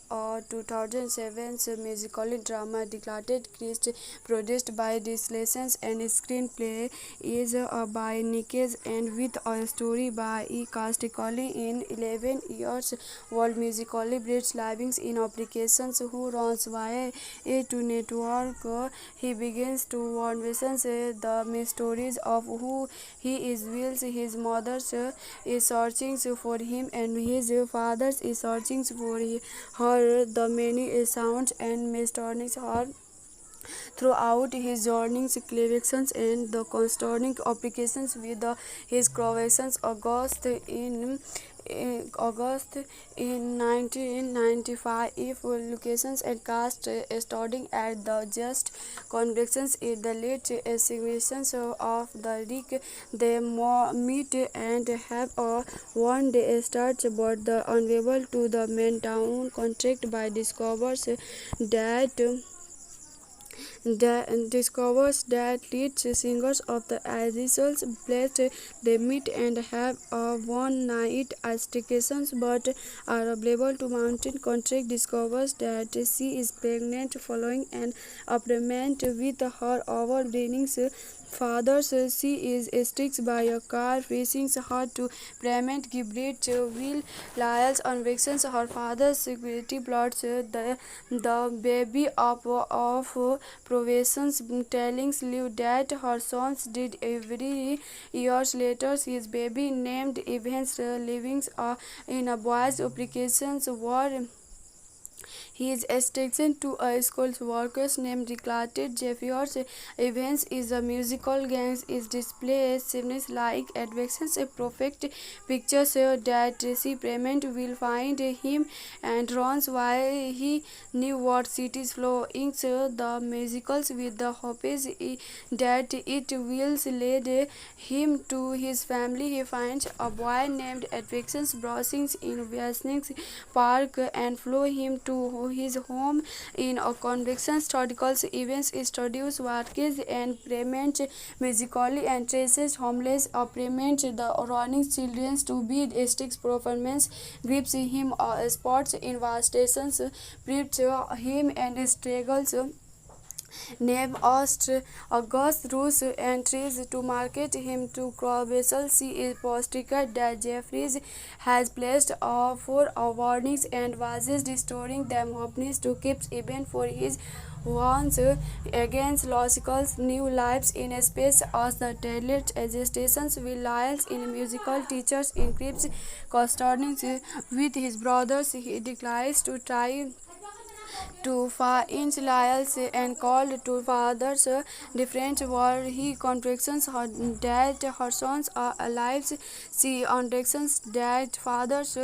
2007 musical drama declared Christ produced by Dislations and screenplay is by Nickes and with a story by E. Casticoli in 11 years old musically Brits living in applications who runs via a to network. He begins to conversations the mysteries of who he is wills his mother is searching for him and his father is searching for her. The many sounds and mysteries her throughout his journeys, collections and the constant applications with his creations. August in 1995 if locations and cast starting at the just convictions in the late exhibitions of the Rick they meet and have a one day start but the unable to the main town contract by discovers that discovers that lead singers of the Azizols blessed they meet and have a one-night altercations but are unable to maintain contact. Discovers that she is pregnant following an appointment with her overbearing father. She is struck by a car racing her to payment Gilbert will lies on vexes her father's security plots the baby of provisions telling Liv that her sons did every years later his baby named Evans living in a boy's applications were he is stationed to a school's workers named Declared Jeffers. Evans is a musical gang is displayed seems like adventures a perfect picture so that she payment will find him and runs while he knew what cities flowing so the musicals with the hope that it will lead him to his family. He finds a boy named Adventures browsing in Westnix Park and follow him to his home in a convection historical events studios Watkins and payment musically and traces homeless payment the running children to be sticks performance grips him sports investigations preach him and struggles name August Roos entries to market him to Crowvessel. She is positive that Jeffries has placed four warnings and was restoring them hopeless to keep even for his warns against logical new lives in space as the tailored agitations will lies in musical teachers increase corresponding with his brothers. He declines to try to find Lyles and called to fathers different were he contractions her that her sons are alive. She understands that fathers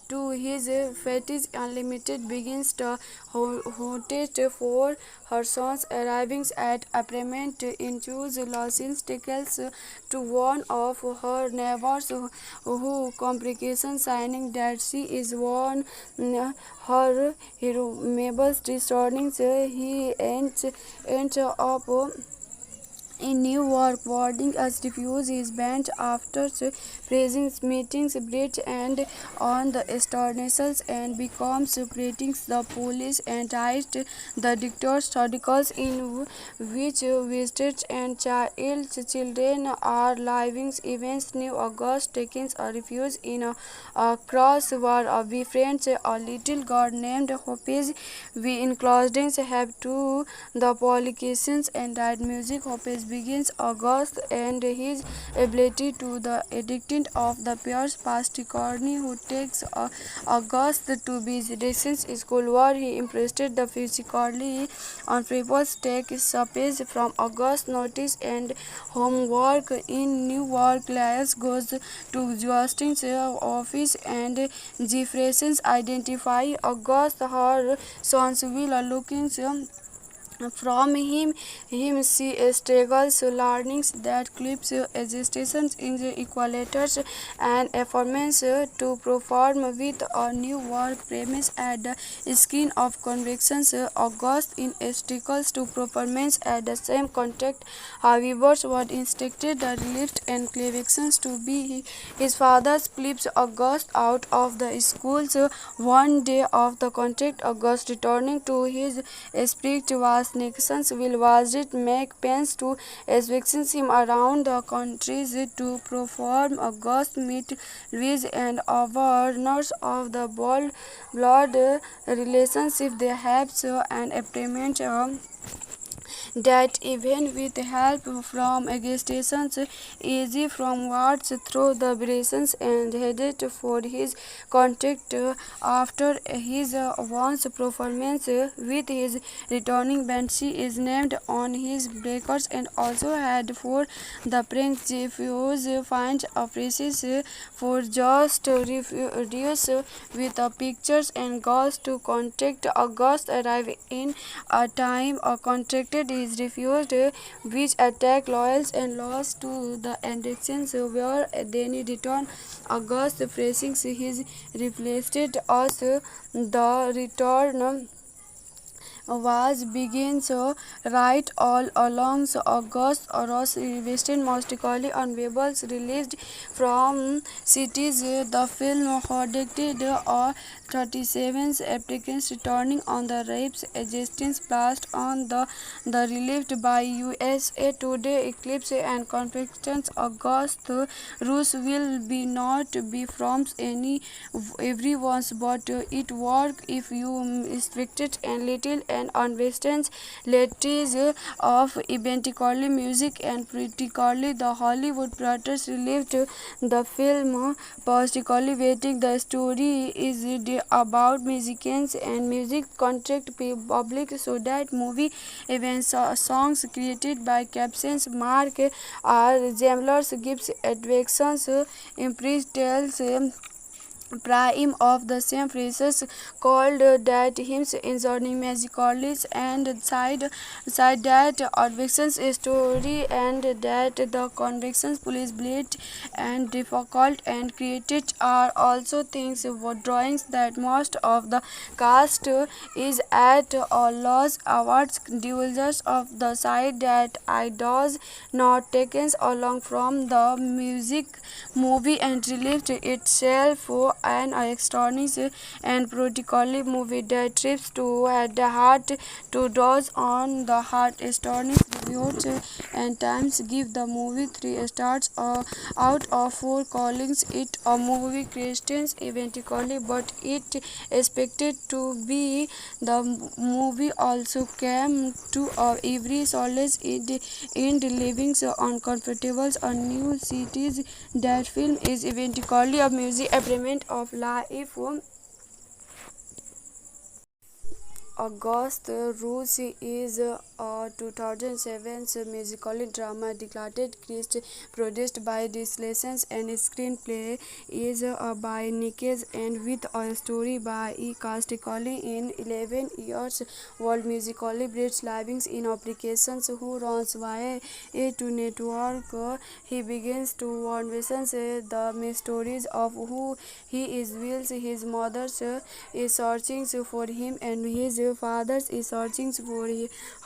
to his fetish unlimited begins to hotet for her sons arriving at appointment in choose losing tickets to one of her neighbors who complications signing that she is one her hero Mabel's returning he ends up in New York, boarding as refuse is banned after praising meetings bridge and on the externals and becomes separating the police and writes the dictator's articles in which visitors and children are living events. New August taking a refuge in a cross where a befriends a little girl named Hopes. We in closings have to the politicians and that music. Hopes begins August and his ability to the addicted of the Pierce Pasticorni who takes August to be distance school where he impressed the physically on purpose take space from August notice and homework in New York. Class goes to Justin's office and Jefferson's identify August her sons will looking from him she struggles learning that clips existence in the equalators and affirms to perform with a new work premise at the skin of convictions. August in struggles to performance at the same contact. However, what instructed the relieved and convictions to be his father's flips August out of the schools one day of the contract. August returning to his spirit was nations will visit make plans to expect him around the countries to perform August meet Louise and awareness of the blood relationship they have an appointment that even with help from agitations easy from words through the braces and headed for his contact after his once performance with his returning band. She is named on his breakers and also had for the prank refuse finds a prices for just reduce with pictures and goes to contact August arrive in a time a contracted is refused which attack loyals and lost to the elections where then return August facing his replaced us the return was begins right all along August Ross westernmost on Webbles released from cities. The film predicted 37 applicants returning on the rapes existence placed on the relieved by USA Today Eclipse and Confections August Rules will be not be from any everyone's but it work if you restricted and little and unwestern lattice of eventually music and particularly the Hollywood producers relieved the film particularly waiting the story is about musicians and music contract public so that movie events songs created by captions Mark R. Zemler's gives advections impressed tells prime of the same phrases called that hymns insurning magically and side that advictions story and that the convictions police bleed and difficult and created are also things drawings that most of the cast is at a loss awards divulgers of the side that I does not taken along from the music movie and relieved itself an extraordinary and politically movie that trips to the heart to draws on the heart astonishing reviews and times give the movie 3 stars out of 4 callings it a movie Christians eventually but it expected to be the movie also came to every solace in living uncomfortable on new cities that film is eventually a music element of life. August Rules is a 2007 musical drama declared Christ produced by Dislations and screenplay is by Nickes and with a story by E. Casticoli in 11 years old musically Brits living in applications who runs via a to network. He begins to envision the stories of who he is wills his mother is searching for him and his father is searching for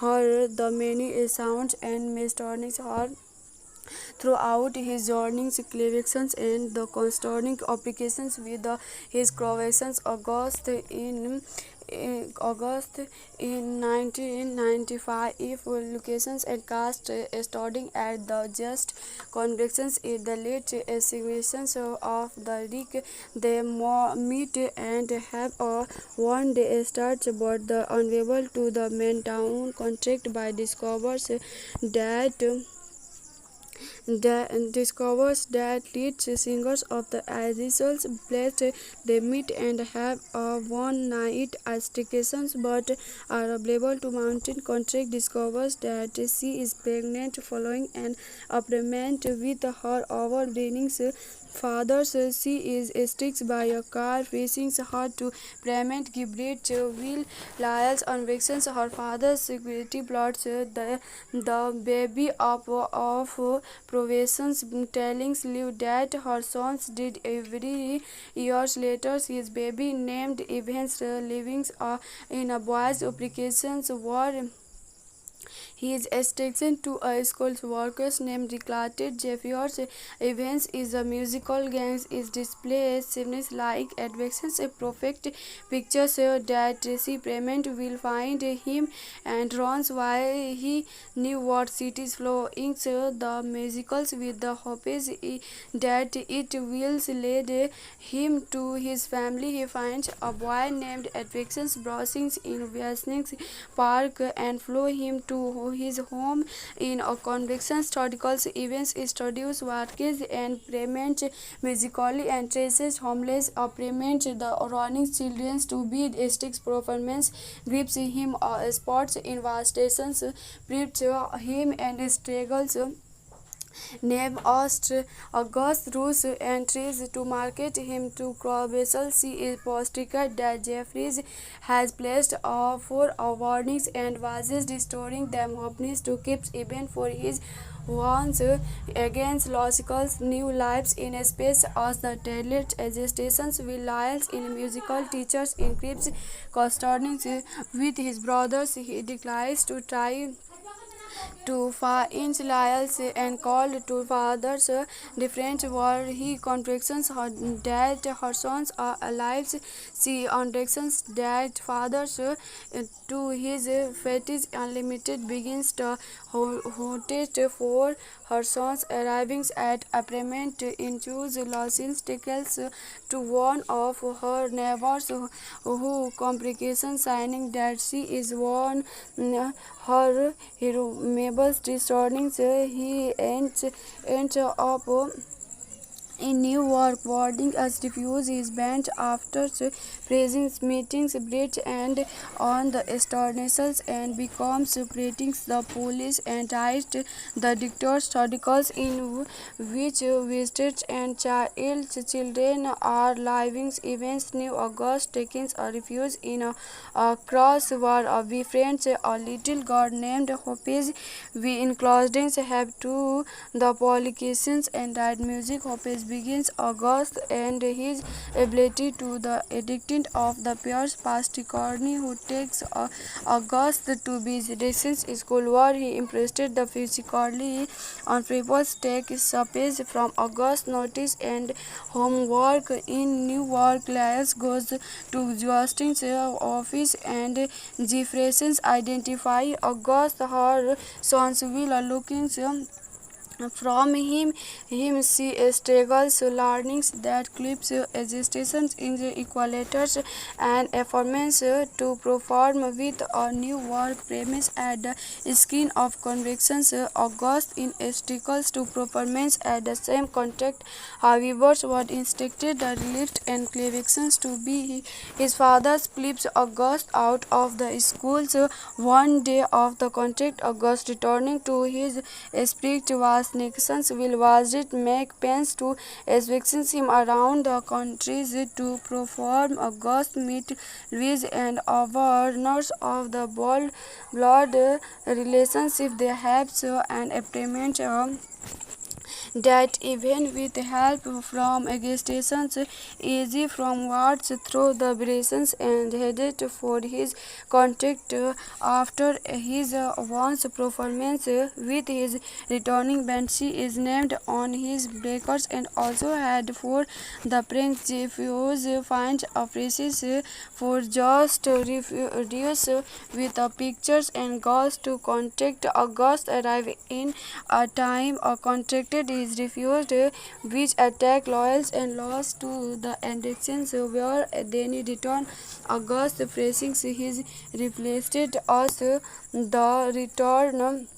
her. The many sounds and mysteries her throughout his journeys, collections and the concerning applications with his creations. August in 1995 if locations and cast starting at the just convictions in the late exhibitions of the Rick they meet and have a one day start but the unable to the main town contract by that discovers that lead singers of the Azizols blessed they meet and have a one night altercations but are unable to mountain contract discovers that she is pregnant following an agreement with her overweening father. She is struck by a car facing her to payment Gibrit will lies on vixens her father's security plots the baby of provisions telling Liv that her sons did every years later his baby named Evans living in a boy's applications were he is stationed to a school workers named Declared Jeffers. Evans is a musical gang is displayed seems like adventures a perfect picture so that Tracy Payment will find him and runs while he knew what cities flowing so the musicals with the hope that it will lead him to his family. He finds a boy named Advexens browsing in Westnix Park and follow him to his home in a conviction historical events introduce Watkins and Payment musically and traces homeless Payment the running children to be a sticks performance grips him spots in stations grips him and struggles name August Rules entries to market him to Crowbessel. She is posted that Jeffries has placed 4 warnings and was restoring them hoping to keep even for his once against logical new lives in space as the talent agitations will lies in musical teachers increase corresponding with his brothers. He declines to try to find Lyles and called to father's different war. He confesses that her sons are alive. She understands that father's to his fetish unlimited begins to hotet for her sons arriving at appointment introduce Lucille tickles to one of her neighbors who complications signing that she is one her hero Mabel's distorting he ends up in New York, boarding as refuse is banned after praising meetings bridge and on the externals and becomes operating the police and tied the dictator's articles in which visitors and children are living events. New August taking a refuge in a cross where a befriends a little girl named Hopes. We in closings have to the politicians and that music. Hopes begins August and his ability to the addicted of the Pierce Pasticorni who takes August to be distance school where he impressed the physically on people's take space from August notice and homework in New York. Lyles goes to Justin's office and Jefferson's identify August her sons will looking from him she struggles learning that clips existence in the equalators and affirms to perform with a new work premise at the skin of convictions. August in struggles to performance at the same contact. However, what instincted the relief and convictions to be his father's flips August out of the schools one day of the contract. August returning to his spirit was nations will visit make plans to eviction him around the countries to perform August meet Louis and awareness of the blood relationship they have an agreement that even with help from agitations easy from wards through the braces and headed for his contact after his once performance with his returning band. She is named on his breakers and also had for the prank Jeffus finds a precious for just reduce with the pictures and goes to contact August arrive in a time a contracted is refused which attack loyals and lost to the elections where then return August pressing his replaced as the return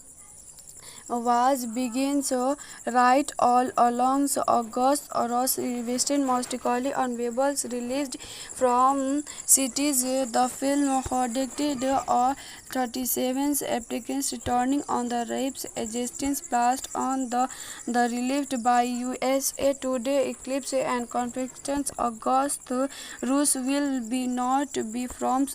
was begins right all along August Ross Western musically on Webbles released from cities. The film conducted 37 applicants returning on the rapes existence placed on the relieved by USA Today Eclipse and Confections August Rus will be not be from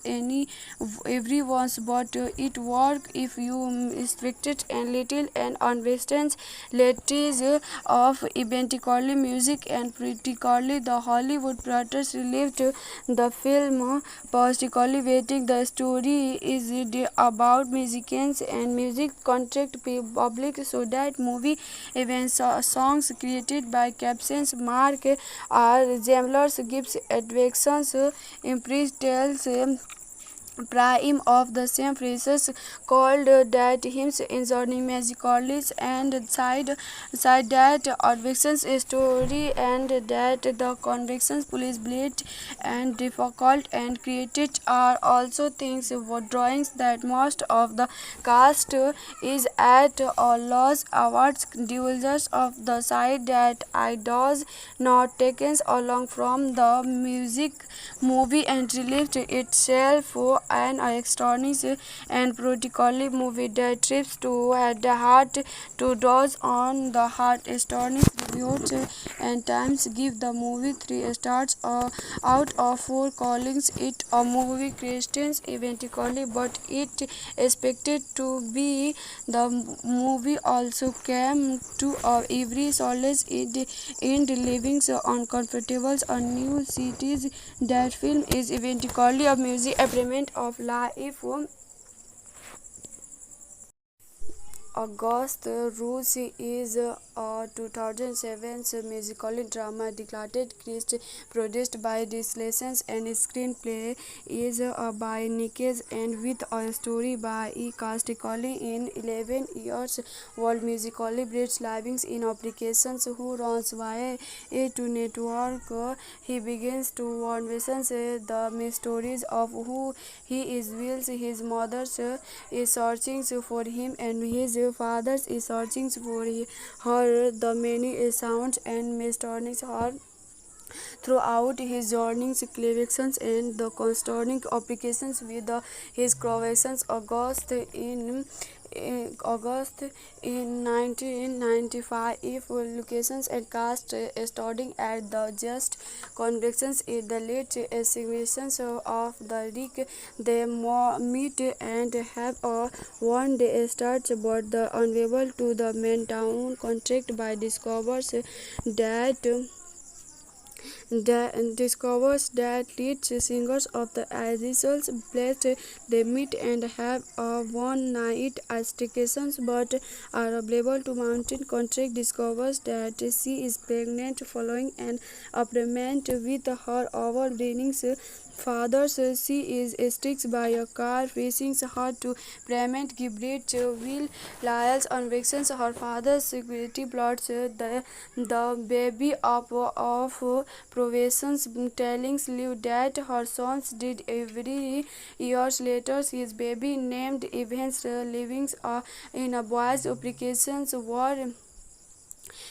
everyone's but it work if you restricted and little and unwestern lattice of eventually music and particularly the Hollywood producers relieved the film particularly waiting. The story is about musicians and music contract public so that movie events songs created by captions Mark R. Zemler's gives advections impressed tells prime of the same phrases called that hymns inserting magically and side that advections story and that the convictions police bleed and difficult and created are also things for drawings that most of the cast is at a loss awards divulgers of the side that I does not taken along from the music movie and relieved itself for an extraordinary and particularly movie that trips to the heart to doors on the heart astonishing reviews and Times give the movie 3 stars out of 4, calling it a movie Christians eventually, but it expected to be. The movie also came to every solace in living uncomfortable a new cities. That film is eventually a music experiment of life. August Rules is a 2007 musical drama declared Christ, produced by Dislations, and screenplay is by Nickes and with a story by E. Casticoli. In 11 years old musically Brett's living in applications who runs via a to network. He begins to envision the mysteries of who he is. Whilst his mother is searching for him and his father is searching for her, the many sounds and mysteries are throughout his journeys, collections, and the concerning applications with his creations. August in 1995, if locations and cast starting at the just convictions in the late exhibitions of the Rick, they meet and have a one-day start, but the unable to the main town contract by discovers that lead singers of the Azizols blessed they meet and have a one-night staycation, but are unable to mountain contract. Discovers that she is pregnant following an appointment with her overweening father. She is struck by a car facing her to payment. Gibret will lies on vexes her father's security plots the baby of provisions, telling Liv that her sons did every years later. His baby named Evans living in a boy's applications were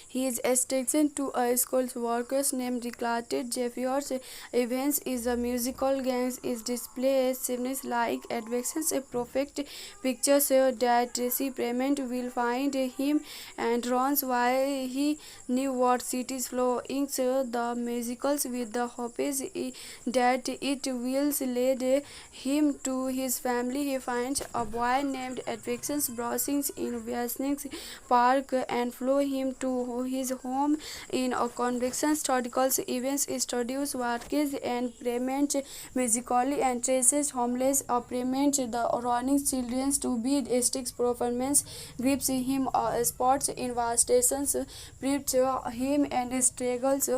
he is taken to a school workers named declared Jeffers. Evans is a musical gang is displayed seems like adventures a perfect picture so that she payment will find him and runs while he knew what cities flowing so the musicals with the hope that it will lead him to his family. He finds a boy named Advexens browsing in Westnix Park and follow him to his home in a conviction historical events studios workers and payment musically and traces homeless payment the running children to be a sticks performance grips him sports investigations grips him and struggles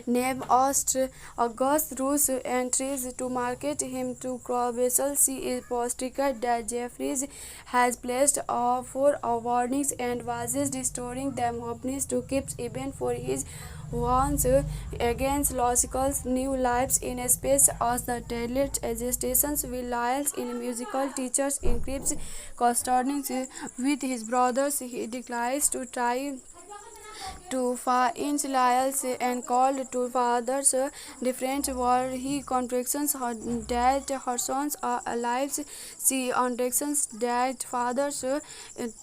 name August Rules entries to market him to Crowvessel. She is posted that Jeffries has placed for warnings and was restoring them hopeless to keep even for his once against logical new lives in space as the talent agitations will lies in musical teachers in Crips concerning with his brothers. He declines to try to find Lyles and called to fathers different were he contractions that her sons are alive. She understands that fathers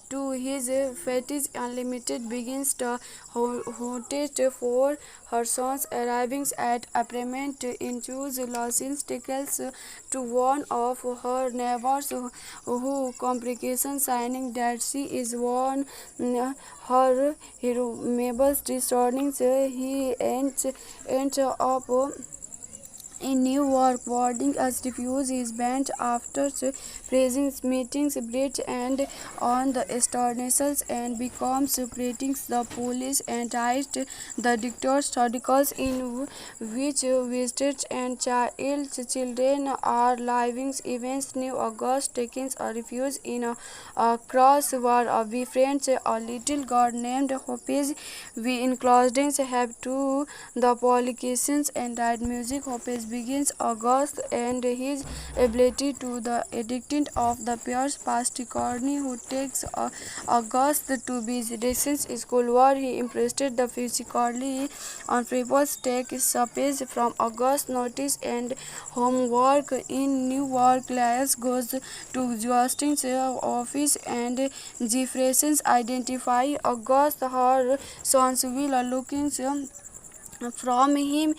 to his fetish unlimited begins to hotet for her sons arriving at appointment in choose losing tickets to one of her neighbors who complications signing that she is one her hero Mabel's returning he ends up in New York, boarding as refuse is banned after praising meetings Brett and on the externals and becomes operating the police and writes the dictator's articles in which visitors and children are living events. New August takes a refuge in a cross where befriends a little girl named Hopes. We in closings have to the politicians and that music Hopes begins August and his ability to the addicted of the Pierce Pasticorni who takes August to be Residence School where he impressed the physically on papers take space from August notice and homework in New York. Class goes to Justin's office and Jefferson's identify August her sons will looking from him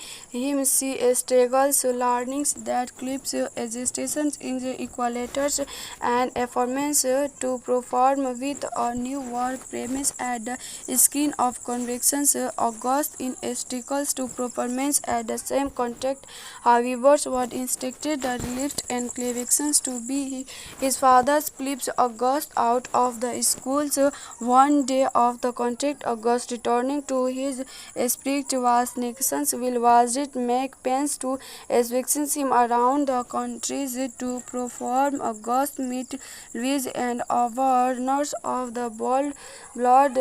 she struggles learning that clips existence in the equators and affirms to perform with a new work premise at the skin of convictions. August in struggles to performance at the same contact. However, what instructed the relieved and convictions to be his father's flips August out of the schools one day of the contract. August returning to his spirit was nations will visit make plans to expect him around the countries to perform August meet Louis and awareness of the blood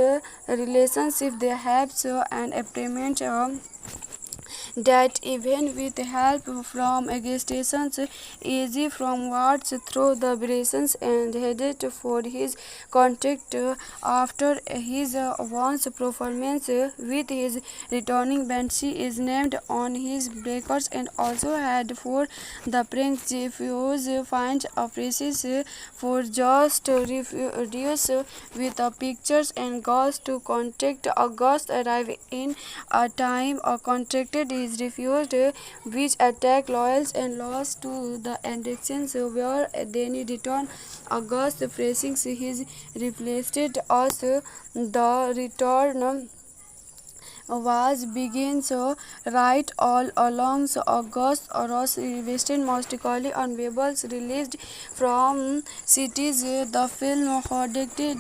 relationship they have an apparent that even with help from agitations easy from wards through the braces and headed for his contact after his once performance with his returning band. She is named on his breakers and also had for the prank Jeffus finds a prices for just reduce with pictures and goes to contact August arrive in a time a contracted is refused which attack loyals and lost to the elections where then return August facing his replaced as the return was begins right all along August Ross Western musically on Webbles released from cities. The film predicted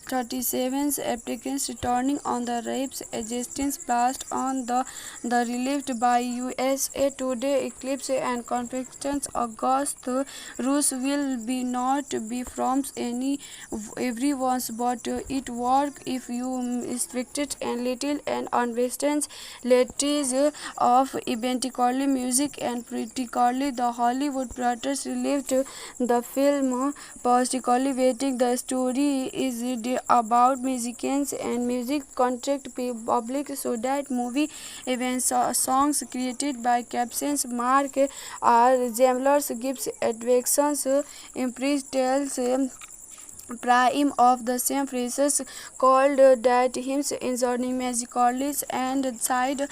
37 applicants returning on the rapes existence blast on the relieved by USA Today Eclipse and Confections August Rus will be not be from everyone's but it work if you expected and little and unwestern latest of eventually music and particularly the Hollywood producers relieved the film particularly waiting the story is about musicians and music contract public so that movie events songs created by captions Mark R. Zemler's gives advections impressed tells prime of the same phrases called that hymns inserting magically and side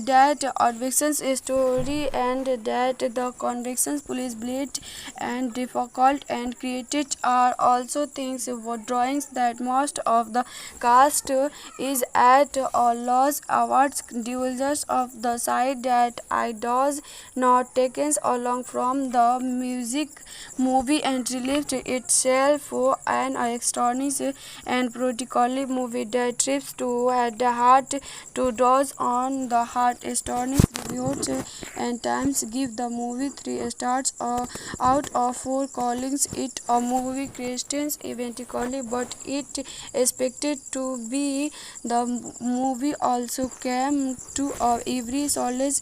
that advections story and that the convictions police bleed and difficult and created are also things for drawings that most of the cast is at a loss awards divulgers of the side that I does not taken along from the music movie and relieved itself an extraordinary and particularly movie that trips to the heart to doors on the heart astonishing reviews and times give the movie 3 stars out of 4 callings it a movie Christians eventually but it expected to be the movie also came to every solace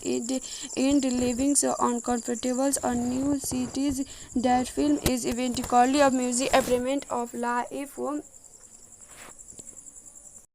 in living uncomfortable on new cities that film is eventually a music element of life